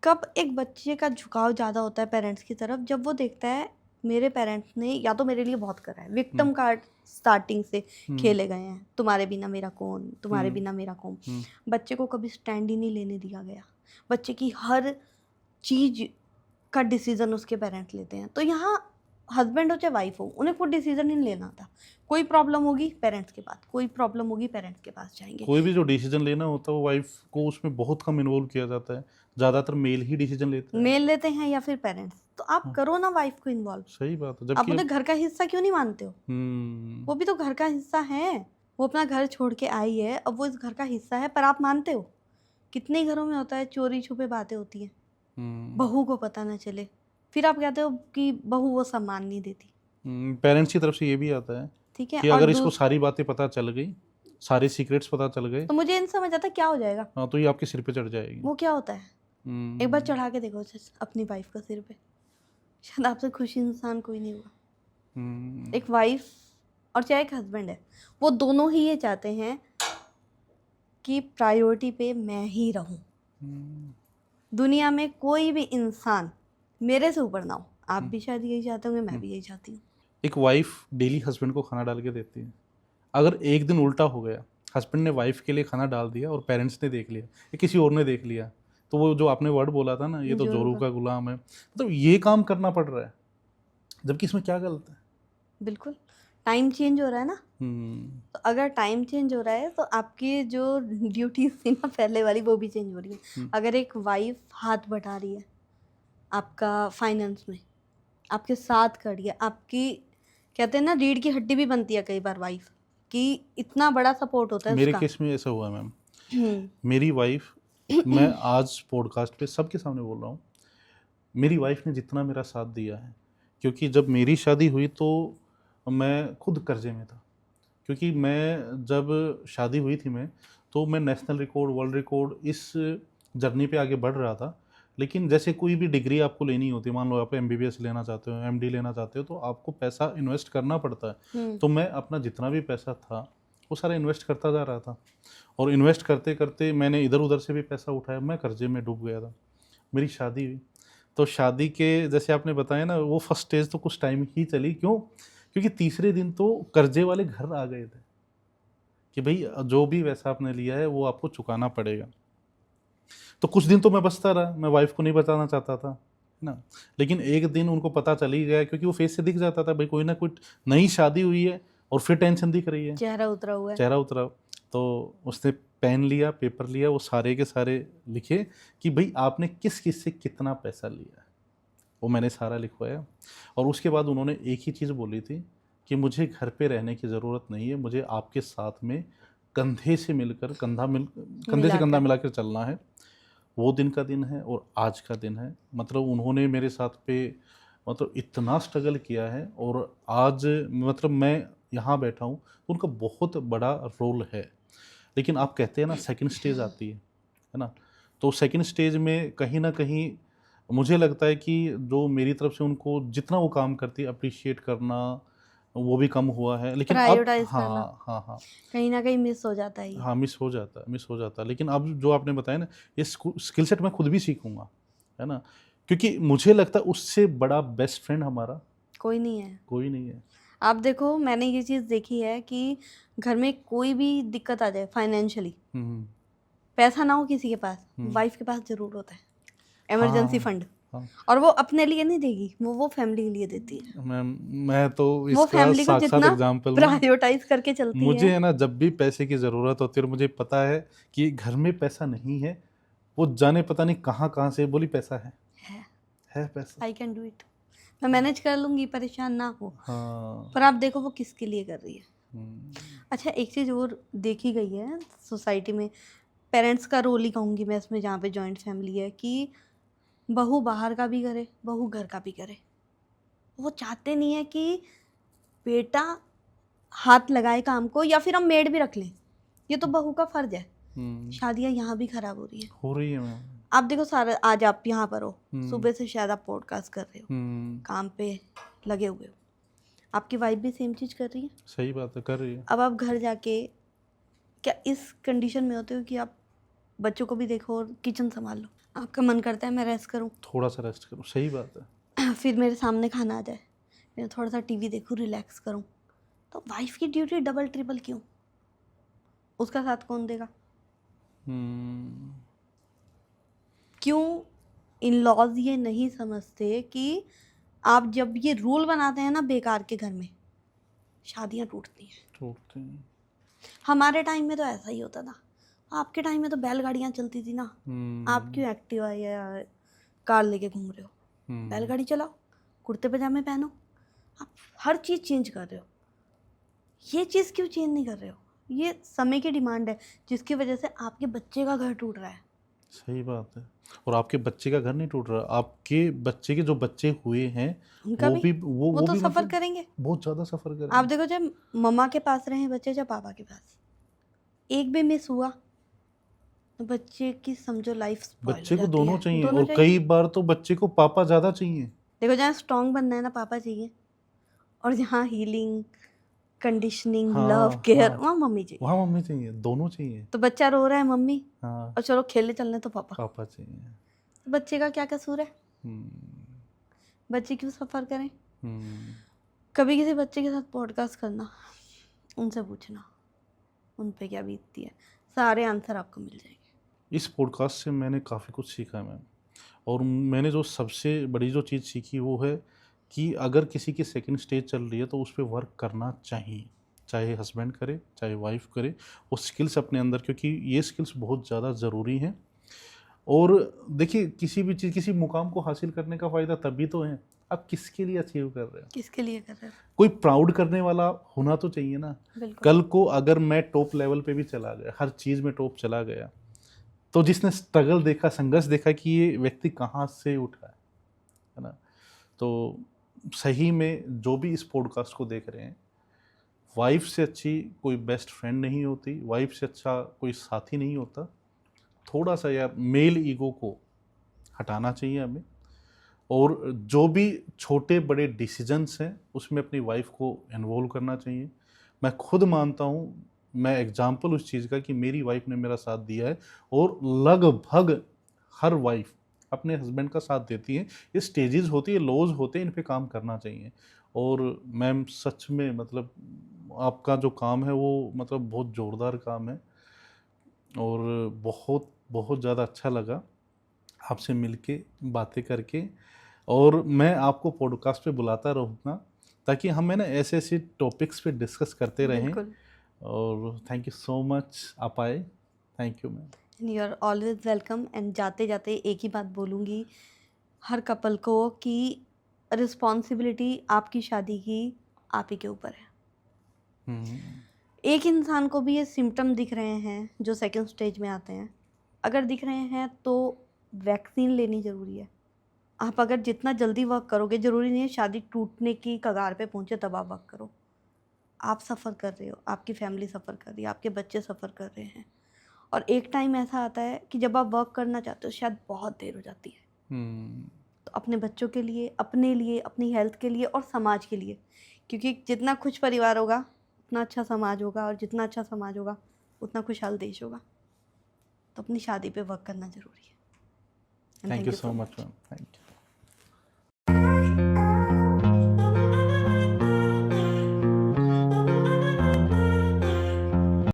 Speaker 2: कब एक बच्चे का झुकाव ज़्यादा होता है पेरेंट्स की तरफ, जब वो देखता है मेरे पेरेंट्स ने या तो मेरे लिए बहुत करा है, विक्टिम कार्ड स्टार्टिंग से खेले गए हैं, तुम्हारे बिना मेरा कौन, तुम्हारे बिना मेरा कौन। बच्चे को कभी स्टैंड ही नहीं लेने दिया गया, बच्चे की हर चीज़ का डिसीजन उसके पेरेंट्स लेते हैं। तो यहाँ हस्बैंड हो चाहे वाइफ हो, उन्हें कोई डिसीजन नहीं लेना था। कोई प्रॉब्लम होगी पेरेंट्स के पास, कोई प्रॉब्लम होगी पेरेंट्स के पास जाएंगे।
Speaker 1: कोई भी जो डिसीजन लेना होता है वो वाइफ को उसमें बहुत कम इन्वॉल्व किया जाता है, ज़्यादातर मेल ही डिसीजन लेता है।
Speaker 2: मेल लेते हैं या फिर पेरेंट्स, तो आप
Speaker 1: हाँ,
Speaker 2: करो ना वाइफ को इन्वॉल्व।
Speaker 1: सही बात है,
Speaker 2: आप
Speaker 1: जबकि
Speaker 2: उन्हें घर का हिस्सा क्यों नहीं मानते हो? वो भी तो घर का हिस्सा है, वो अपना घर छोड़ के आई है, अब वो इस घर का हिस्सा है, पर आप मानते हो? कितने घरों में होता है चोरी छुपे बातें होती हैं, बहू को पता ना चले, फिर आप कहते हो कि बहू वो सम्मान नहीं देती।
Speaker 1: पेरेंट्स की तरफ से ये भी आता है
Speaker 2: ठीक है,
Speaker 1: कि
Speaker 2: और
Speaker 1: अगर इसको सारी बातें पता चल गई, सारे सीक्रेट्स पता चल गए,
Speaker 2: तो मुझे इन समझ आता क्या हो जाएगा।
Speaker 1: हाँ, तो ये आपके सिर पे चढ़ जाएगी।
Speaker 2: वो क्या होता है, एक बार चढ़ा के देखो अपनी वाइफ का सिर पे, शायद आपसे खुश इंसान कोई नहीं हुआ। एक वाइफ और चाहे एक हस्बैंड है, वो दोनों ही ये चाहते हैं कि प्रायोरिटी पे मैं ही रहूं, दुनिया में कोई भी इंसान मेरे से ऊपर ना हो। आप भी शायद यही चाहते होंगे, मैं भी यही चाहती हूँ।
Speaker 1: एक वाइफ डेली हस्बैंड को खाना डाल के देती है, अगर एक दिन उल्टा हो गया, हस्बैंड ने वाइफ के लिए खाना डाल दिया और पेरेंट्स ने देख लिया या किसी और ने देख लिया, तो वो जो आपने वर्ड बोला था ना, ये तो जोरू का गुलाम है, मतलब ये काम करना पड़ रहा है, जबकि इसमें क्या गलत है?
Speaker 2: बिल्कुल, टाइम चेंज हो रहा है ना। तो अगर टाइम चेंज हो रहा है तो आपकी जो ड्यूटीज थी ना पहले वाली, वो भी चेंज हो रही है। अगर एक वाइफ हाथ बटा रही है आपका फाइनेंस में, आपके साथ खड़ी है, आपकी कहते हैं ना रीढ़ की हड्डी भी बनती है कई बार वाइफ कि इतना बड़ा सपोर्ट होता है
Speaker 1: मेरे
Speaker 2: उसका।
Speaker 1: केस में ऐसा हुआ मैम, मेरी वाइफ, मैं आज पॉडकास्ट पे सबके सामने बोल रहा हूँ, मेरी वाइफ ने जितना मेरा साथ दिया है, क्योंकि जब मेरी शादी हुई तो मैं खुद कर्जे में था, क्योंकि मैं जब शादी हुई थी तो मैं नेशनल रिकॉर्ड, वर्ल्ड रिकॉर्ड, इस जर्नी पे आगे बढ़ रहा था। लेकिन जैसे कोई भी डिग्री आपको लेनी होती है, मान लो आप MBBS लेना चाहते हो, MD लेना चाहते हो, तो आपको पैसा इन्वेस्ट करना पड़ता है। तो मैं अपना जितना भी पैसा था वो सारा इन्वेस्ट करता जा रहा था, और इन्वेस्ट करते करते मैंने इधर उधर से भी पैसा उठाया, मैं कर्जे में डूब गया था। मेरी शादी हुई, तो शादी के जैसे आपने बताया ना, वो फर्स्ट स्टेज तो कुछ टाइम ही चली, क्यों? क्योंकि तीसरे दिन तो कर्जे वाले घर आ गए थे कि भाई जो भी वैसा आपने लिया है वो आपको चुकाना पड़ेगा। तो कुछ दिन तो मैं बचता रहा, मैं वाइफ को नहीं बताना चाहता था ना, लेकिन एक दिन उनको पता चल ही गया, क्योंकि वो फेस से दिख जाता था भाई कोई ना कोई नई शादी हुई है और फिर टेंशन दिख रही है,
Speaker 2: चेहरा उतरा हुआ है।
Speaker 1: चेहरा उतरा। तो उसने पेन लिया, पेपर लिया, वो सारे के सारे लिखे कि भाई आपने किस किस से कितना पैसा लिया है, वो मैंने सारा लिखवाया। और उसके बाद उन्होंने एक ही चीज़ बोली थी कि मुझे घर पे रहने की ज़रूरत नहीं है, मुझे आपके साथ में कंधे से मिलकर कंधे से कंधा मिलाकर चलना है। वो दिन का दिन है और आज का दिन है, मतलब उन्होंने मेरे साथ पे मतलब इतना स्ट्रगल किया है, और आज मतलब मैं यहाँ बैठा हूँ तो उनका बहुत बड़ा रोल है। लेकिन आप कहते हैं ना सेकंड स्टेज आती है ना, तो सेकंड स्टेज में कहीं ना कहीं मुझे लगता है कि जो मेरी तरफ से उनको जितना वो काम करती है अप्रिशिएट करना, वो भी कम हुआ है। लेकिन अब
Speaker 2: प्रायोरिटाइज करना
Speaker 1: हाँ
Speaker 2: कहीं ना कहीं मिस हो जाता है ये।
Speaker 1: हाँ, मिस हो जाता है। लेकिन अब जो आपने बताया ना, ये स्किल सेट मैं खुद भी सीखूंगा, है ना, क्योंकि मुझे लगता है उससे बड़ा बेस्ट फ्रेंड हमारा
Speaker 2: कोई नहीं है।
Speaker 1: कोई नहीं है।
Speaker 2: आप देखो, मैंने ये चीज़ देखी है कि घर में कोई भी दिक्कत आ जाए फाइनेंशियली, पैसा ना हो किसी के पास, वाइफ के पास जरूर होता है इमरजेंसी फंड। और वो अपने लिए नहीं देगी, वो फैमिली के लिए देती है।
Speaker 1: मैं तो
Speaker 2: वो
Speaker 1: इसका
Speaker 2: फैमिली को
Speaker 1: साक्षात
Speaker 2: जितना
Speaker 1: एग्जांपल
Speaker 2: प्रायोरिटाइज करके चलती
Speaker 1: मुझे
Speaker 2: है।
Speaker 1: है ना, जब भी पैसे की ज़रूरत होती है और मुझे पता है कि घर में पैसा नहीं है, वो जाने पता नहीं कहाँ कहाँ से बोली पैसा है पैसा,
Speaker 2: आई कैन डू इट, मैं मैनेज कर लूंगी, परेशान ना हो।
Speaker 1: हाँ।
Speaker 2: पर आप देखो वो किसके लिए कर रही है। अच्छा, एक चीज़ और देखी गई है सोसाइटी में, पेरेंट्स का रोल ही कहूँगी मैं इसमें, जहाँ पे जॉइंट फैमिली है, कि बहू बाहर का भी करे, बहू घर का भी करे। वो चाहते नहीं है कि बेटा हाथ लगाए काम को, या फिर हम मेड भी रख लें, ये तो बहू का फर्ज है। शादियाँ यहाँ भी खराब हो रही हैं।
Speaker 1: हो रही है मैम।
Speaker 2: आप देखो सारा, आज आप यहाँ पर हो,
Speaker 1: हम्म।
Speaker 2: सुबह से शायद आप पॉडकास्ट कर रहे हो, काम पे लगे हुए हो, आपकी वाइफ भी सेम चीज़ कर रही है।
Speaker 1: सही बात है, कर रही है।
Speaker 2: अब आप घर जाके क्या इस कंडीशन में होते हो कि आप बच्चों को भी देखो और किचन संभाल लो? आपका मन करता है मैं रेस्ट करूं,
Speaker 1: थोड़ा सा रेस्ट करो, सही बात है।
Speaker 2: फिर मेरे सामने खाना आ जाए, मैं थोड़ा सा टीवी देखूं, रिलैक्स करूं, तो वाइफ की ड्यूटी डबल ट्रिपल क्यों? उसका साथ कौन देगा? क्यों इन लॉज ये नहीं समझते कि आप जब ये रूल बनाते हैं ना बेकार के, घर में शादियां टूटती हैं। हमारे टाइम में तो ऐसा ही होता था, आपके टाइम में तो बैलगाड़ियां चलती थी ना। आप क्यों एक्टिवा या कार लेके घूम रहे हो? बैलगाड़ी चलाओ, कुर्ते पजामे पहनो, आप हर चीज़ चेंज कर रहे हो। ये चीज़ क्यों चेंज नहीं कर रहे हो? ये समय की डिमांड है, जिसकी वजह से आपके बच्चे का घर टूट रहा है।
Speaker 1: सही बात है। और आपके बच्चे का घर नहीं टूट रहा, आपके बच्चे के जो बच्चे हुए हैं
Speaker 2: उनका
Speaker 1: वो
Speaker 2: भी
Speaker 1: वो
Speaker 2: तो
Speaker 1: भी
Speaker 2: सफ़र
Speaker 1: मतलब
Speaker 2: करेंगे।
Speaker 1: बहुत ज़्यादा सफ़र करेंगे।
Speaker 2: आप देखो, जब मम्मा के पास रहे बच्चे, जब पापा के पास, एक भी मिस हुआ तो बच्चे की समझो लाइफ स्पॉइल
Speaker 1: बच्चे
Speaker 2: हो
Speaker 1: को
Speaker 2: जाती
Speaker 1: दोनों
Speaker 2: है।
Speaker 1: चाहिए,
Speaker 2: दोनों
Speaker 1: और
Speaker 2: चाहिए।
Speaker 1: कई बार तो बच्चे को पापा ज़्यादा चाहिए।
Speaker 2: देखो, जहाँ स्ट्रांग बनना है ना, पापा चाहिए, और जहाँ हीलिंग, कंडीशनिंग, लव,
Speaker 1: हाँ
Speaker 2: केयर,
Speaker 1: हाँ,
Speaker 2: वहाँ मम्मी चाहिए।
Speaker 1: वहाँ मम्मी चाहिए, दोनों चाहिए।
Speaker 2: तो बच्चा रो रहा है मम्मी,
Speaker 1: हाँ,
Speaker 2: और चलो खेलने चलने तो पापा।
Speaker 1: पापा चाहिए।
Speaker 2: तो बच्चे का क्या कसूर है?
Speaker 1: हम्म,
Speaker 2: बच्चे क्यों सफ़र करें?
Speaker 1: हम्म,
Speaker 2: कभी किसी बच्चे के साथ पॉडकास्ट करना, उनसे पूछना उन पे क्या बीतती है, सारे आंसर आपको मिल जाएंगे।
Speaker 1: इस पॉडकास्ट से मैंने काफ़ी कुछ सीखा मैम। और मैंने जो सबसे बड़ी जो चीज़ सीखी वो है कि अगर किसी की सेकंड स्टेज चल रही है तो उस पे वर्क करना चाहिए, चाहे हस्बैंड करे चाहे वाइफ करे, वो स्किल्स अपने अंदर, क्योंकि ये स्किल्स बहुत ज़्यादा ज़रूरी हैं। और देखिए, किसी भी चीज़, किसी मुकाम को हासिल करने का फ़ायदा तभी तो है आप किसके लिए अचीव कर रहे हो।
Speaker 2: किसके लिए कर रहे हो?
Speaker 1: कोई प्राउड करने वाला होना तो चाहिए ना।
Speaker 2: बिल्कुल।
Speaker 1: कल को अगर मैं टॉप लेवल पे भी चला गया, हर चीज़ में टॉप चला गया, तो जिसने स्ट्रगल देखा, संघर्ष देखा कि ये व्यक्ति कहाँ से उठा है ना। तो सही में जो भी इस पॉडकास्ट को देख रहे हैं, वाइफ से अच्छी कोई बेस्ट फ्रेंड नहीं होती, वाइफ से अच्छा कोई साथी नहीं होता। थोड़ा सा यार मेल ईगो को हटाना चाहिए हमें, और जो भी छोटे बड़े डिसीजंस हैं उसमें अपनी वाइफ को इन्वॉल्व करना चाहिए। मैं खुद मानता हूँ, मैं एग्जांपल उस चीज़ का कि मेरी वाइफ ने मेरा साथ दिया है, और लगभग हर वाइफ अपने हस्बैंड का साथ देती है। ये स्टेजेस होती है, लॉज होते हैं, इन पे काम करना चाहिए। और मैम सच में मतलब आपका जो काम है वो मतलब बहुत ज़ोरदार काम है, और बहुत बहुत ज़्यादा अच्छा लगा आपसे मिलके, बातें करके। और मैं आपको पॉडकास्ट पे बुलाता रहूँगा ताकि हम है ना ऐसे ऐसे टॉपिक्स पे डिस्कस करते रहें।
Speaker 2: बिल्कुल।
Speaker 1: और थैंक यू सो मच, आप आए, thank you ma'am.
Speaker 2: You are always welcome. And जाते जाते एक ही बात बोलूँगी हर कपल को, कि रिस्पॉन्सिबिलिटी आपकी शादी की आप ही के ऊपर है। एक इंसान को भी ये सिम्टम दिख रहे हैं जो सेकंड स्टेज में आते हैं, अगर दिख रहे हैं तो वैक्सीन लेनी ज़रूरी है। आप अगर जितना जल्दी वर्क करोगे, ज़रूरी नहीं है शादी टूटने की कगार पे पहुँचे तब आप वर्क करो। आप सफ़र कर रहे हो, आपकी फैमिली सफ़र कर रही है, आपके बच्चे सफ़र कर रहे हैं, और एक टाइम ऐसा आता है कि जब आप वर्क करना चाहते हो शायद बहुत देर हो जाती है। तो अपने बच्चों के लिए, अपने लिए, अपनी हेल्थ के लिए और समाज के लिए, क्योंकि जितना खुश परिवार होगा उतना अच्छा समाज होगा, और जितना अच्छा समाज होगा उतना खुशहाल देश होगा। तो अपनी शादी पे वर्क करना ज़रूरी है।
Speaker 1: Thank you so much ma'am, thank you.